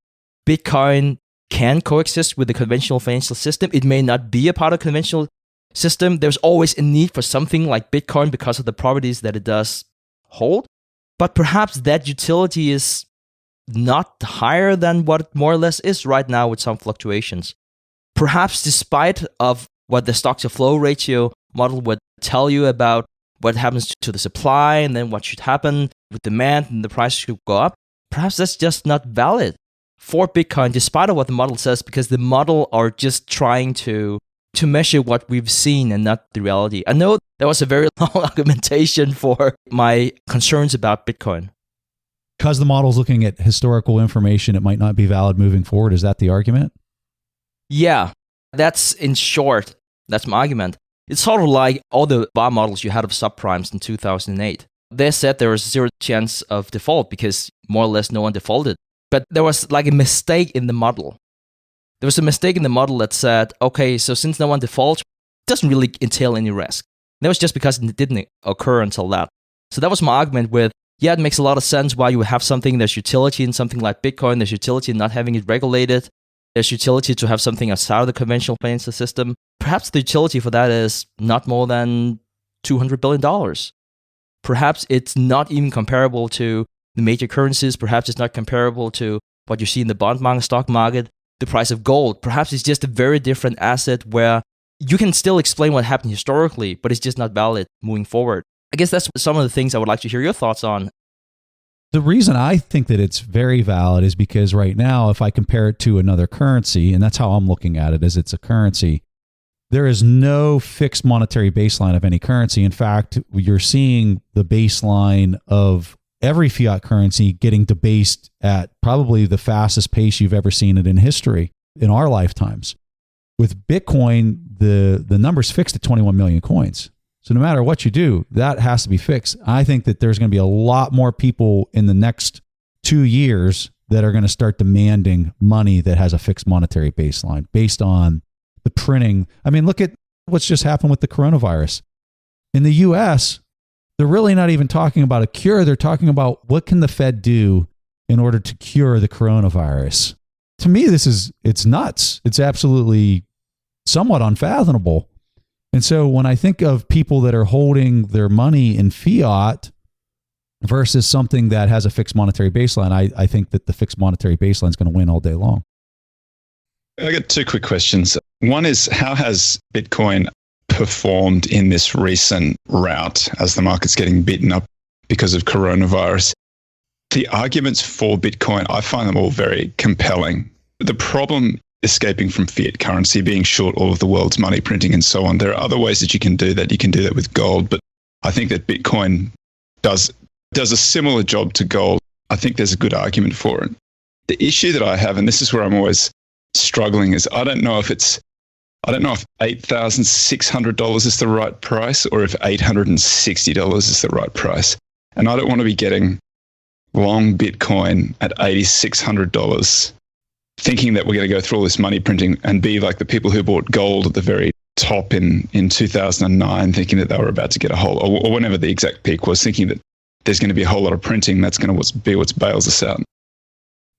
Bitcoin can coexist with the conventional financial system. It may not be a part of conventional system, there's always a need for something like Bitcoin because of the properties that it does hold. But perhaps that utility is not higher than what it more or less is right now with some fluctuations. Perhaps despite of what the stock to flow ratio model would tell you about what happens to the supply and then what should happen with demand and the price should go up, perhaps that's just not valid for Bitcoin despite of what the model says, because the model are just trying to measure what we've seen and not the reality. I know that was a very long argumentation for my concerns about Bitcoin. Because the model's looking at historical information, it might not be valid moving forward. Is that the argument? Yeah, that's in short, that's my argument. It's sort of like all the bar models you had of subprimes in 2008. They said there was zero chance of default because more or less no one defaulted. But there was like a mistake in the model. There was a mistake in the model that said, okay, so since no one defaults, it doesn't really entail any risk. That was just because it didn't occur until that. So that was my argument with, yeah, it makes a lot of sense why you have something, there's utility in something like Bitcoin, there's utility in not having it regulated, there's utility to have something outside of the conventional financial system. Perhaps the utility for that is not more than $200 billion. Perhaps it's not even comparable to the major currencies. Perhaps it's not comparable to what you see in the bond market, stock market, the price of gold. Perhaps it's just a very different asset where you can still explain what happened historically, but it's just not valid moving forward. I guess that's some of the things I would like to hear your thoughts on. The reason I think that it's very valid is because right now, if I compare it to another currency, and that's how I'm looking at it, as it's a currency, there is no fixed monetary baseline of any currency. In fact, you're seeing the baseline of every fiat currency getting debased at probably the fastest pace you've ever seen it in history in our lifetimes. With Bitcoin, the number's fixed at 21 million coins. So no matter what you do, that has to be fixed. I think that there's going to be a lot more people in the next 2 years that are going to start demanding money that has a fixed monetary baseline based on the printing. I mean, look at what's just happened with the coronavirus. In the US, they're really not even talking about a cure. They're talking about what can the Fed do in order to cure the coronavirus. To me, it's nuts. It's absolutely somewhat unfathomable. And so when I think of people that are holding their money in fiat versus something that has a fixed monetary baseline, I think that the fixed monetary baseline is going to win all day long. I got two quick questions. One is, how has Bitcoin performed in this recent rout as the market's getting beaten up because of coronavirus? The arguments for Bitcoin, I find them all very compelling. The problem escaping from fiat currency, being short all of the world's money printing and so on, there are other ways that you can do that. You can do that with gold, but I think that Bitcoin does a similar job to gold. I think there's a good argument for it. The issue that I have, and this is where I'm always struggling, is I don't know if $8,600 is the right price or if $860 is the right price. And I don't want to be getting long Bitcoin at $8,600 thinking that we're going to go through all this money printing and be like the people who bought gold at the very top in 2009, thinking that they were about to get a whole, or whenever the exact peak was, thinking that there's going to be a whole lot of printing. That's going to be what bails us out.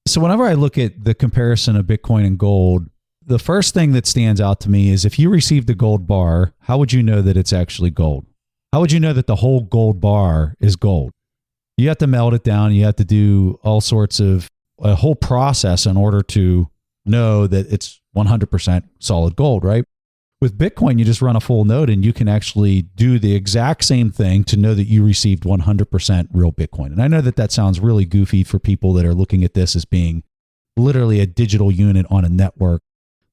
So whenever I look at the comparison of Bitcoin and gold, the first thing that stands out to me is if you received a gold bar, how would you know that it's actually gold? How would you know that the whole gold bar is gold? You have to melt it down. You have to do all sorts of a whole process in order to know that it's 100% solid gold, right? With Bitcoin, you just run a full node and you can actually do the exact same thing to know that you received 100% real Bitcoin. And I know that that sounds really goofy for people that are looking at this as being literally a digital unit on a network.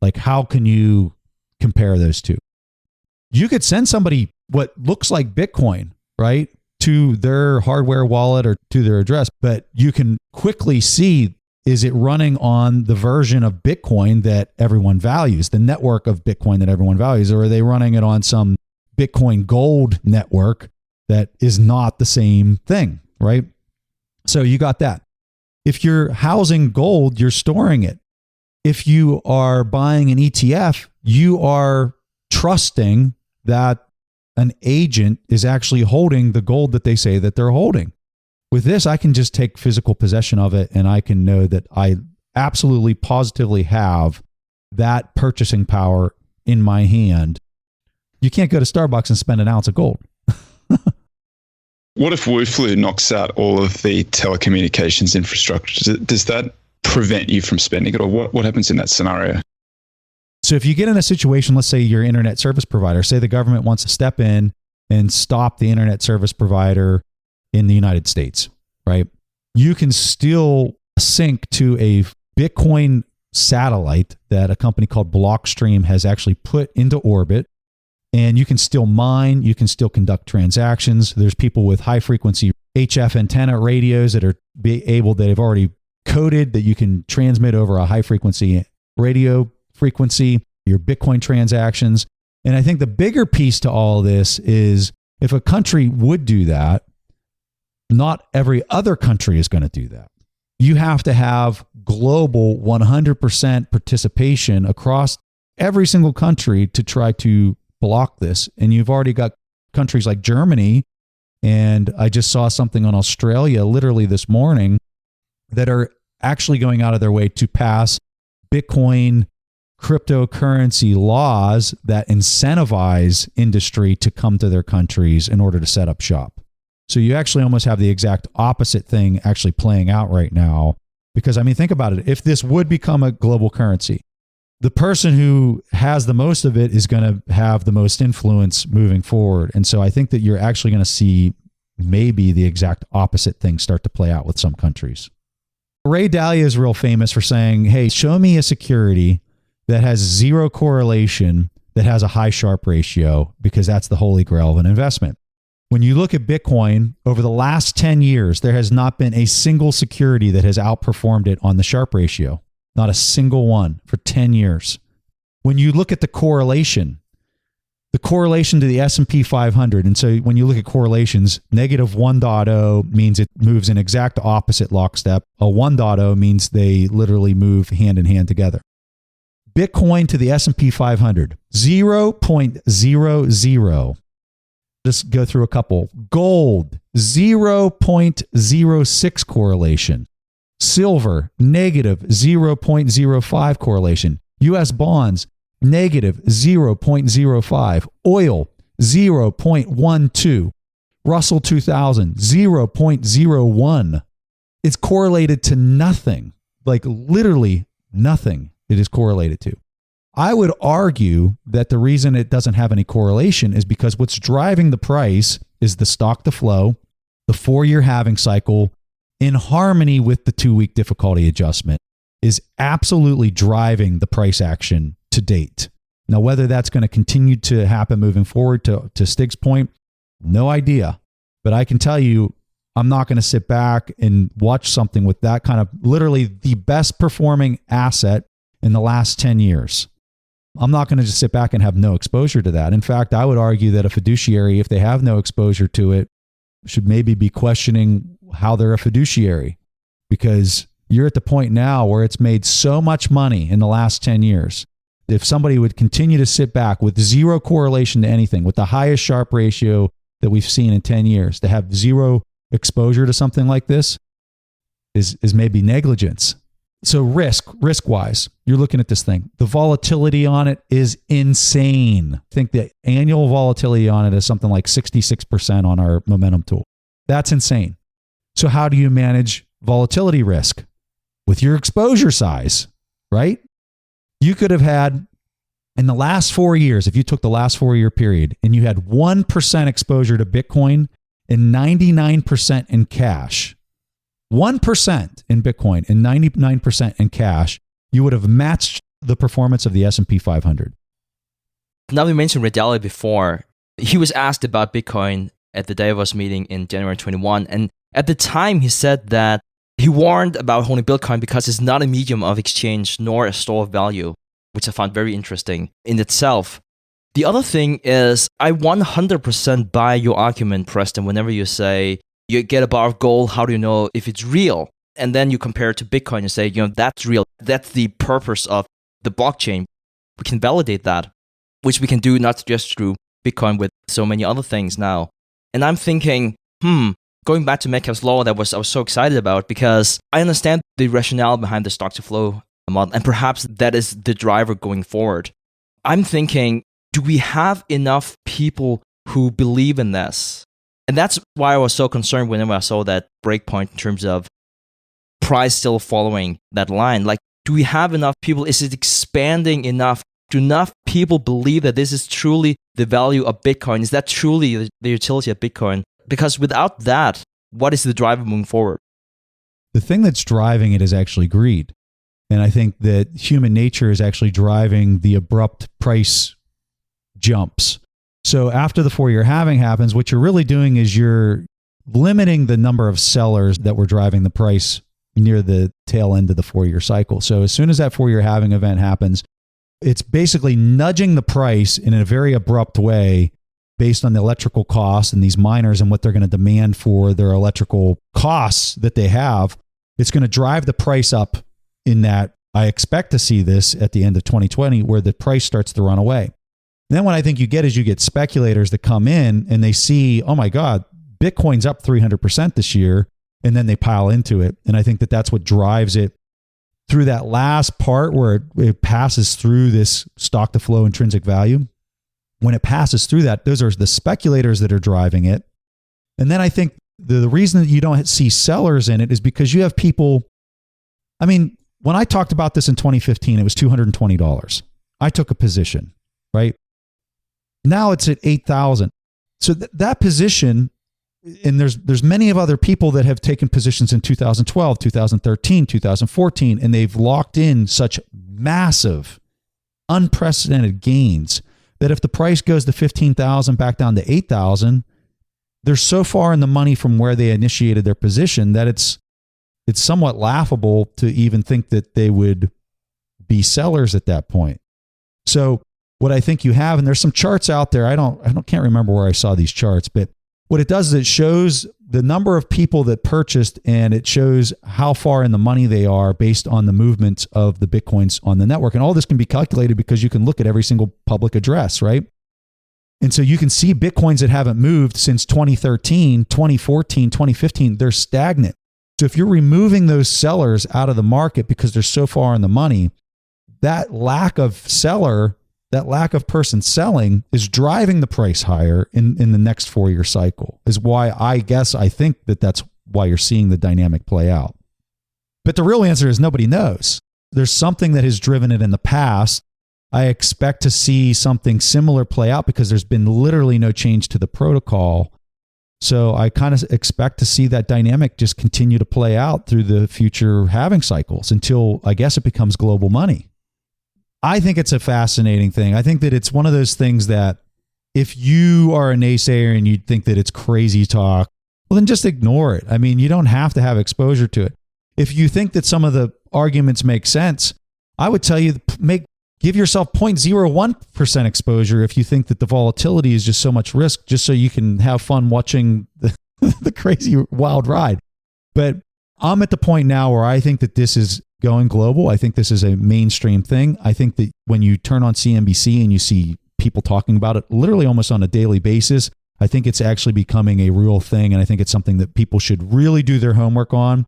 Like, how can you compare those two? You could send somebody what looks like Bitcoin, right, to their hardware wallet or to their address, but you can quickly see, is it running on the version of Bitcoin that everyone values, the network of Bitcoin that everyone values, or are they running it on some Bitcoin gold network that is not the same thing, right? So you got that. If you're housing gold, you're storing it. If you are buying an ETF, you are trusting that an agent is actually holding the gold that they say that they're holding. With this, I can just take physical possession of it and I can know that I absolutely positively have that purchasing power in my hand. You can't go to Starbucks and spend an ounce of gold. What if Wu Flu knocks out all of the telecommunications infrastructure? Does that prevent you from spending it, or what happens in that scenario? So if you get in a situation, let's say your internet service provider, say the government wants to step in and stop the internet service provider in the United States, right? You can still sync to a Bitcoin satellite that a company called Blockstream has actually put into orbit. And you can still mine, you can still conduct transactions. There's people with high frequency HF antenna radios that are they've already coded that you can transmit over a high frequency radio frequency, your Bitcoin transactions. And I think the bigger piece to all of this is if a country would do that, not every other country is going to do that. You have to have global 100% participation across every single country to try to block this. And you've already got countries like Germany, and I just saw something on Australia literally this morning that are actually going out of their way to pass Bitcoin cryptocurrency laws that incentivize industry to come to their countries in order to set up shop. So you actually almost have the exact opposite thing actually playing out right now. Because I mean, think about it. If this would become a global currency, the person who has the most of it is going to have the most influence moving forward. And so I think that you're actually going to see maybe the exact opposite thing start to play out with some countries. Ray Dalio is real famous for saying, hey, show me a security that has zero correlation, that has a high Sharpe ratio, because that's the holy grail of an investment. When you look at Bitcoin, over the last 10 years, there has not been a single security that has outperformed it on the Sharpe ratio. Not a single one for 10 years. When you look at the correlation to the S&P 500, and so when you look at correlations, negative 1.0 means it moves in exact opposite lockstep. A 1.0 means they literally move hand in hand together. Bitcoin to the S&P 500, 0.00. Just go through a couple. Gold, 0.06 correlation. Silver, negative 0.05 correlation. U.S. bonds, negative 0.05. Oil, 0.12. Russell 2000, 0.01. It's correlated to nothing, like literally nothing it is correlated to. I would argue that the reason it doesn't have any correlation is because what's driving the price is the stock to flow, the 4-year halving cycle, in harmony with the 2-week difficulty adjustment, is absolutely driving the price action to date. Now, whether that's going to continue to happen moving forward, to Stig's point, no idea. But I can tell you, I'm not going to sit back and watch something with that kind of literally the best performing asset in the last 10 years. I'm not going to just sit back and have no exposure to that. In fact, I would argue that a fiduciary, if they have no exposure to it, should maybe be questioning how they're a fiduciary, because you're at the point now where it's made so much money in the last 10 years. If somebody would continue to sit back with zero correlation to anything, with the highest Sharpe ratio that we've seen in 10 years, to have zero exposure to something like this is maybe negligence. So risk-wise, you're looking at this thing. The volatility on it is insane. I think the annual volatility on it is something like 66% on our momentum tool. That's insane. So how do you manage volatility risk? With your exposure size, right? You could have had, in the last 4 years, if you took the last 4-year period and you had 1% exposure to Bitcoin and 99% in cash, 1% in Bitcoin and 99% in cash, you would have matched the performance of the S&P 500. Now, we mentioned Ray Dalio before. He was asked about Bitcoin at the Davos meeting in January 21. And at the time, he said that he warned about holding Bitcoin because it's not a medium of exchange nor a store of value, which I found very interesting in itself. The other thing is, I 100% buy your argument, Preston, whenever you say, you get a bar of gold, how do you know if it's real? And then you compare it to Bitcoin and say, that's real. That's the purpose of the blockchain. We can validate that, which we can do not just through Bitcoin, with so many other things now. And I'm thinking, going back to Metcalfe's law I was so excited about, because I understand the rationale behind the stock to flow model, and perhaps that is the driver going forward. I'm thinking do we have enough people who believe in this? And that's why I was so concerned whenever I saw that breakpoint in terms of price still following that line. Like, do we have enough people? Is it expanding enough? Do enough people believe that this is truly the value of Bitcoin? Is that truly the utility of Bitcoin? Because without that, what is the driver moving forward? The thing that's driving it is actually greed. And I think that human nature is actually driving the abrupt price jumps. So after the 4-year halving happens, what you're really doing is you're limiting the number of sellers that were driving the price near the tail end of the 4-year cycle. So as soon as that 4-year halving event happens, it's basically nudging the price in a very abrupt way based on the electrical costs and these miners and what they're going to demand for their electrical costs that they have. It's going to drive the price up in that. I expect to see this at the end of 2020 where the price starts to run away. And then what I think you get is you get speculators that come in and they see, oh my God, Bitcoin's up 300% this year, and then they pile into it. And I think that that's what drives it through that last part where it passes through this stock to flow intrinsic value. When it passes through that, those are the speculators that are driving it. And then I think the reason that you don't see sellers in it is because you have people. I mean, when I talked about this in 2015, it was $220. I took a position, right? Now it's at 8,000. So that position, and there's many of other people that have taken positions in 2012, 2013, 2014, and they've locked in such massive, unprecedented gains that if the price goes to 15,000 back down to 8,000, they're so far in the money from where they initiated their position that it's somewhat laughable to even think that they would be sellers at that point. So what I think you have, and there's some charts out there. I can't remember where I saw these charts, but what it does is it shows the number of people that purchased, and it shows how far in the money they are based on the movements of the Bitcoins on the network. And all this can be calculated because you can look at every single public address, right? And so you can see Bitcoins that haven't moved since 2013, 2014, 2015, they're stagnant. So if you're removing those sellers out of the market because they're so far in the money, that lack of seller, that lack of person selling is driving the price higher in the next 4-year cycle, is why I think that's why you're seeing the dynamic play out. But the real answer is nobody knows. There's something that has driven it in the past. I expect to see something similar play out because there's been literally no change to the protocol. So I kind of expect to see that dynamic just continue to play out through the future halving cycles until I guess it becomes global money. I think it's a fascinating thing. I think that it's one of those things that if you are a naysayer and you think that it's crazy talk, well, then just ignore it. I mean, you don't have to have exposure to it. If you think that some of the arguments make sense, I would tell you give yourself 0.01% exposure if you think that the volatility is just so much risk, just so you can have fun watching the crazy wild ride. But I'm at the point now where I think that this is going global. I think this is a mainstream thing. I think that when you turn on CNBC and you see people talking about it literally almost on a daily basis, I think it's actually becoming a real thing. And I think it's something that people should really do their homework on.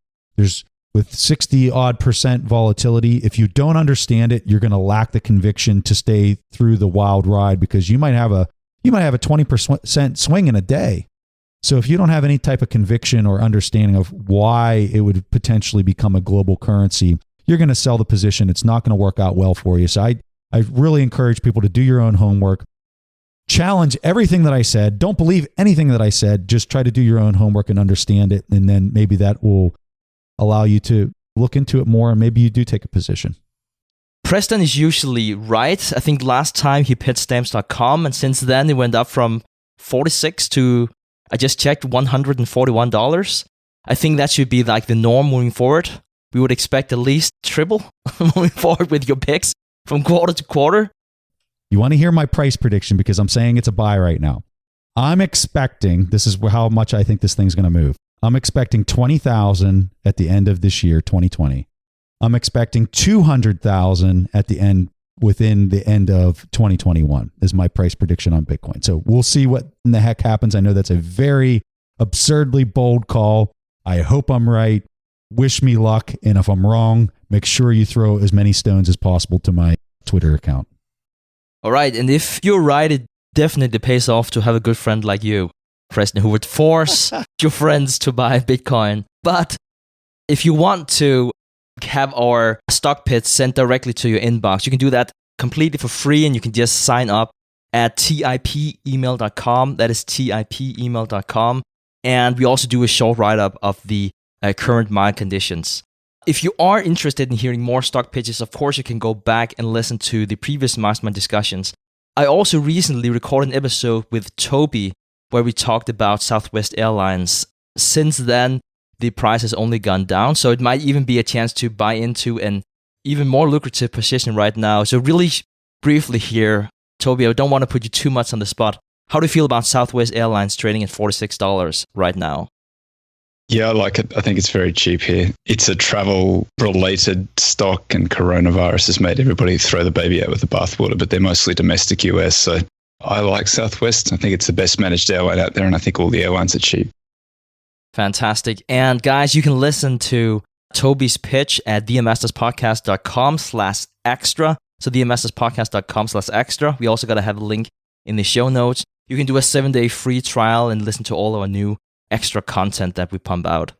With 60% volatility, if you don't understand it, you're going to lack the conviction to stay through the wild ride because you might have a 20% swing in a day. So if you don't have any type of conviction or understanding of why it would potentially become a global currency, you're going to sell the position. It's not going to work out well for you. So I really encourage people to do your own homework. Challenge everything that I said. Don't believe anything that I said. Just try to do your own homework and understand it. And then maybe that will allow you to look into it more, and maybe you do take a position. Preston is usually right. I think last time he pitched stamps.com, and since then it went up from 46 to, I just checked, $141. I think that should be like the norm moving forward. We would expect at least triple moving forward with your picks from quarter to quarter. You want to hear my price prediction because I'm saying it's a buy right now. I'm expecting, this is how much I think this thing's going to move. I'm expecting 20,000 at the end of this year, 2020. I'm expecting 200,000 within the end of 2021 is my price prediction on Bitcoin. So we'll see what in the heck happens. I know that's a very absurdly bold call. I hope I'm right. Wish me luck. And if I'm wrong, make sure you throw as many stones as possible to my Twitter account. All right, and if you're right, it definitely pays off to have a good friend like you, Preston, who would force your friends to buy Bitcoin. But if you want to have our stock pits sent directly to your inbox, you can do that completely for free, and you can just sign up at tipemail.com. That is tipemail.com. And we also do a short write-up of the current market conditions. If you are interested in hearing more stock pitches, of course, you can go back and listen to the previous Mastermind discussions. I also recently recorded an episode with Toby where we talked about Southwest Airlines. Since then, the price has only gone down, so it might even be a chance to buy into an even more lucrative position right now. So really briefly here, Toby, I don't want to put you too much on the spot. How do you feel about Southwest Airlines trading at $46 right now? Yeah, I like it. I think it's very cheap here. It's a travel-related stock, and coronavirus has made everybody throw the baby out with the bathwater, but they're mostly domestic US. So I like Southwest. I think it's the best managed airline out there, and I think all the airlines are cheap. Fantastic. And guys, you can listen to Toby's pitch at theinvestorspodcast.com/extra. So theinvestorspodcast.com/extra. We also got to have a link in the show notes. You can do a 7-day free trial and listen to all our new extra content that we pump out.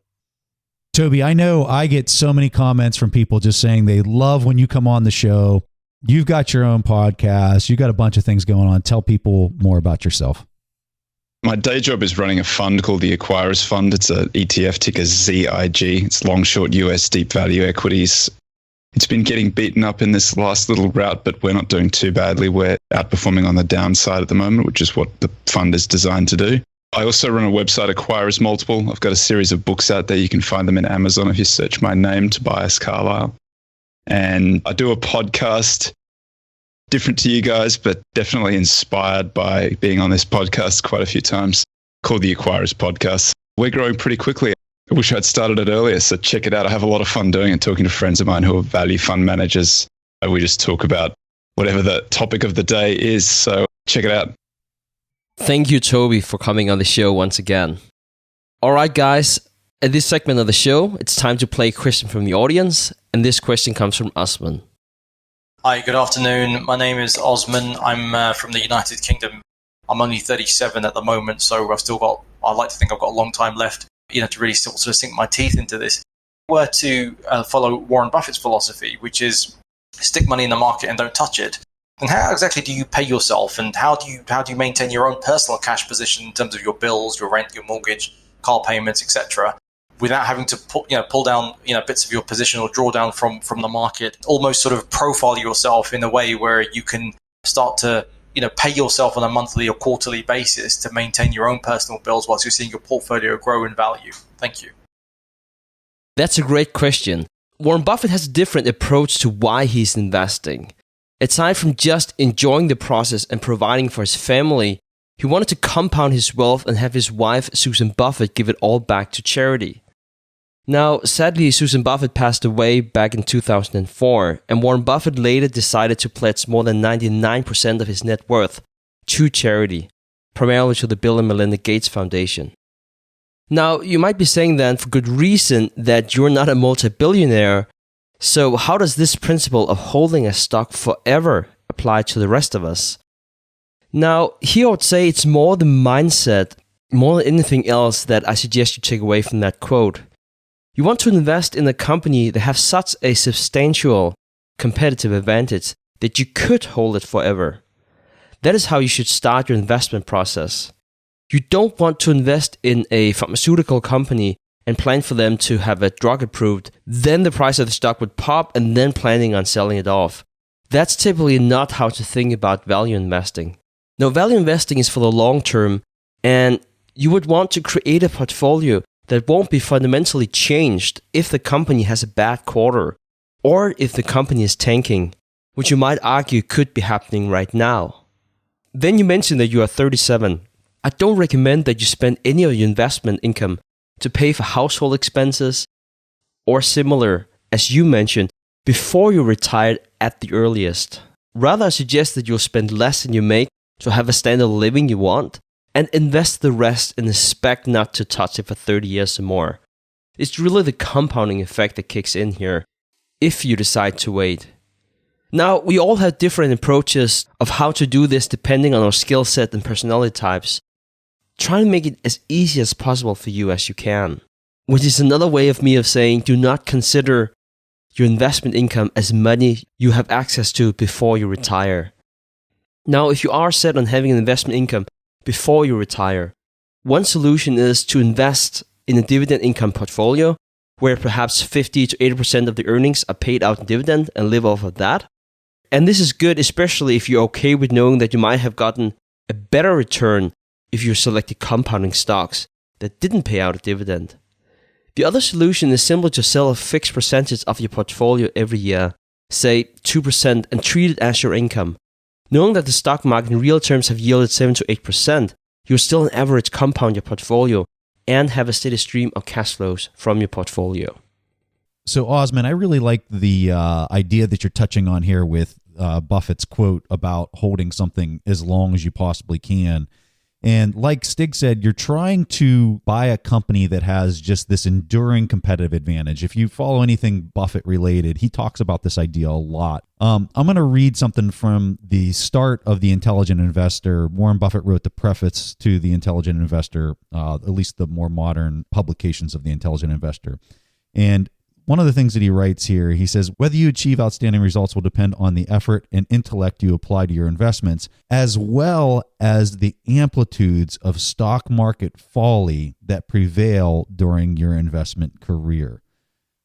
Toby, I know I get so many comments from people just saying they love when you come on the show. You've got your own podcast. You've got a bunch of things going on. Tell people more about yourself. My day job is running a fund called the Acquirers Fund. It's an ETF ticker ZIG. It's long, short US deep value equities. It's been getting beaten up in this last little rout, but we're not doing too badly. We're outperforming on the downside at the moment, which is what the fund is designed to do. I also run a website, Acquirers Multiple. I've got a series of books out there. You can find them in Amazon if you search my name, Tobias Carlisle. And I do a podcast, different to you guys, but definitely inspired by being on this podcast quite a few times, called the Acquirers Podcast. We're growing pretty quickly. I wish I'd started it earlier, so check it out. I have a lot of fun doing it, talking to friends of mine who are value fund managers. We just talk about whatever the topic of the day is, so check it out. Thank you, Toby, for coming on the show once again. All right, guys, at this segment of the show, it's time to play a question from the audience, and this question comes from Osman. Hi, good afternoon. My name is Osman. I'm from the United Kingdom. I'm only 37 at the moment, so I'd like to think I've got a long time left, to really sort of sink my teeth into this. If I were to follow Warren Buffett's philosophy, which is stick money in the market and don't touch it, then how exactly do you pay yourself, and how do you maintain your own personal cash position in terms of your bills, your rent, your mortgage, car payments, etc., without having to pull down bits of your position or draw down from the market, almost sort of profile yourself in a way where you can start to pay yourself on a monthly or quarterly basis to maintain your own personal bills whilst you're seeing your portfolio grow in value? Thank you. That's a great question. Warren Buffett has a different approach to why he's investing. Aside from just enjoying the process and providing for his family, he wanted to compound his wealth and have his wife, Susan Buffett, give it all back to charity. Now, sadly, Susan Buffett passed away back in 2004, and Warren Buffett later decided to pledge more than 99% of his net worth to charity, primarily to the Bill and Melinda Gates Foundation. Now, you might be saying then, for good reason, that you're not a multi-billionaire, so how does this principle of holding a stock forever apply to the rest of us? Now, here I would say it's more the mindset, more than anything else, that I suggest you take away from that quote. You want to invest in a company that has such a substantial competitive advantage that you could hold it forever. That is how you should start your investment process. You don't want to invest in a pharmaceutical company and plan for them to have a drug approved, then the price of the stock would pop, and then planning on selling it off. That's typically not how to think about value investing. Now, value investing is for the long term, and you would want to create a portfolio that won't be fundamentally changed if the company has a bad quarter or if the company is tanking, which you might argue could be happening right now. Then you mentioned that you are 37. I don't recommend that you spend any of your investment income to pay for household expenses or similar, as you mentioned, before you're retired at the earliest. Rather, I suggest that you'll spend less than you make to have a standard of living you want, and invest the rest and expect not to touch it for 30 years or more. It's really the compounding effect that kicks in here if you decide to wait. Now, we all have different approaches of how to do this depending on our skill set and personality types. Try to make it as easy as possible for you as you can. Which is another way of me of saying do not consider your investment income as money you have access to before you retire. Now, if you are set on having an investment income before you retire, one solution is to invest in a dividend income portfolio where perhaps 50 to 80% of the earnings are paid out in dividend and live off of that. And this is good, especially if you're okay with knowing that you might have gotten a better return if you selected compounding stocks that didn't pay out a dividend. The other solution is simply to sell a fixed percentage of your portfolio every year, say 2%, and treat it as your income. Knowing that the stock market in real terms have yielded 7 to 8%, you'll still on average compound your portfolio and have a steady stream of cash flows from your portfolio. So, Osman, I really like the idea that you're touching on here with Buffett's quote about holding something as long as you possibly can. And like Stig said, you're trying to buy a company that has just this enduring competitive advantage. If you follow anything Buffett related, he talks about this idea a lot. I'm going to read something from the start of The Intelligent Investor. Warren Buffett wrote the preface to The Intelligent Investor, at least the more modern publications of The Intelligent Investor. And one of the things that he writes here, he says, whether you achieve outstanding results will depend on the effort and intellect you apply to your investments, as well as the amplitudes of stock market folly that prevail during your investment career.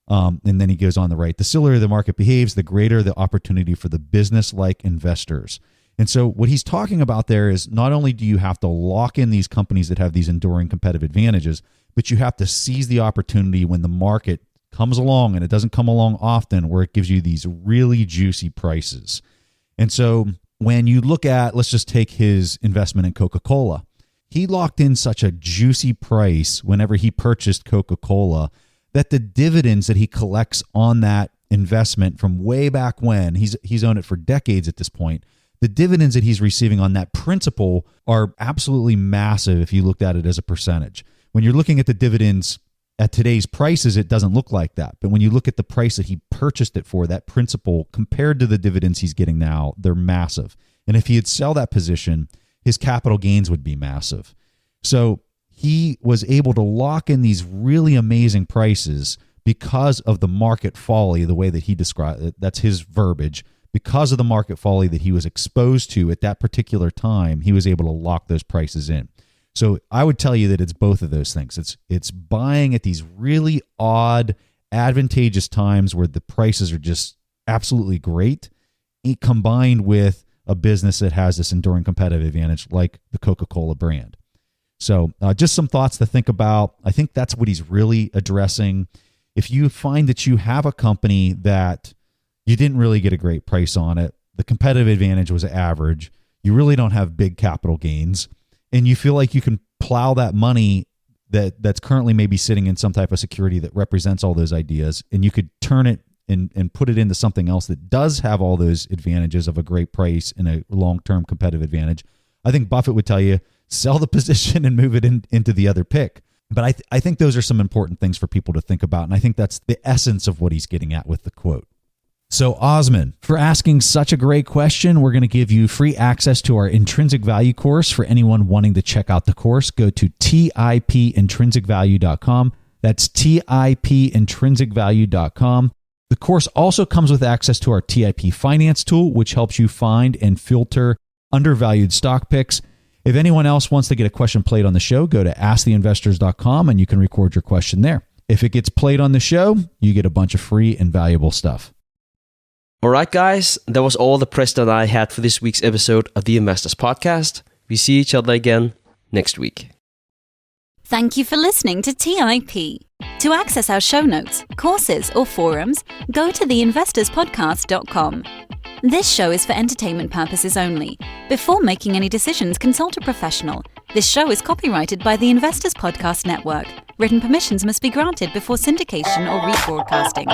And then he goes on to write, the sillier the market behaves, the greater the opportunity for the business-like investors. And so what he's talking about there is not only do you have to lock in these companies that have these enduring competitive advantages, but you have to seize the opportunity when the market comes along, and it doesn't come along often, where it gives you these really juicy prices. And so when you look at, let's just take his investment in Coca-Cola. He locked in such a juicy price whenever he purchased Coca-Cola that the dividends that he collects on that investment from way back when, he's owned it for decades at this point, the dividends that he's receiving on that principal are absolutely massive if you looked at it as a percentage. When you're looking at the dividends at today's prices, it doesn't look like that. But when you look at the price that he purchased it for, that principal, compared to the dividends he's getting now, they're massive. And if he'd sell that position, his capital gains would be massive. So he was able to lock in these really amazing prices because of the market folly, the way that he described it. That's his verbiage. Because of the market folly that he was exposed to at that particular time, he was able to lock those prices in. So I would tell you that it's both of those things. It's buying at these really odd, advantageous times where the prices are just absolutely great, combined with a business that has this enduring competitive advantage like the Coca-Cola brand. So just some thoughts to think about. I think that's what he's really addressing. If you find that you have a company that you didn't really get a great price on it, the competitive advantage was average, you really don't have big capital gains, and you feel like you can plow that money that's currently maybe sitting in some type of security that represents all those ideas, and you could turn it and put it into something else that does have all those advantages of a great price and a long-term competitive advantage, I think Buffett would tell you, sell the position and move it into the other pick. But I think those are some important things for people to think about, and I think that's the essence of what he's getting at with the quote. So, Osman, for asking such a great question, we're going to give you free access to our Intrinsic Value course. For anyone wanting to check out the course, go to tipintrinsicvalue.com. That's tipintrinsicvalue.com. The course also comes with access to our TIP Finance tool, which helps you find and filter undervalued stock picks. If anyone else wants to get a question played on the show, go to asktheinvestors.com and you can record your question there. If it gets played on the show, you get a bunch of free and valuable stuff. All right, guys, that was all the Preston and I had for this week's episode of the Investors Podcast. We see each other again next week. Thank you for listening to TIP. To access our show notes, courses, or forums, go to theinvestorspodcast.com. This show is for entertainment purposes only. Before making any decisions, consult a professional. This show is copyrighted by the Investors Podcast Network. Written permissions must be granted before syndication or rebroadcasting.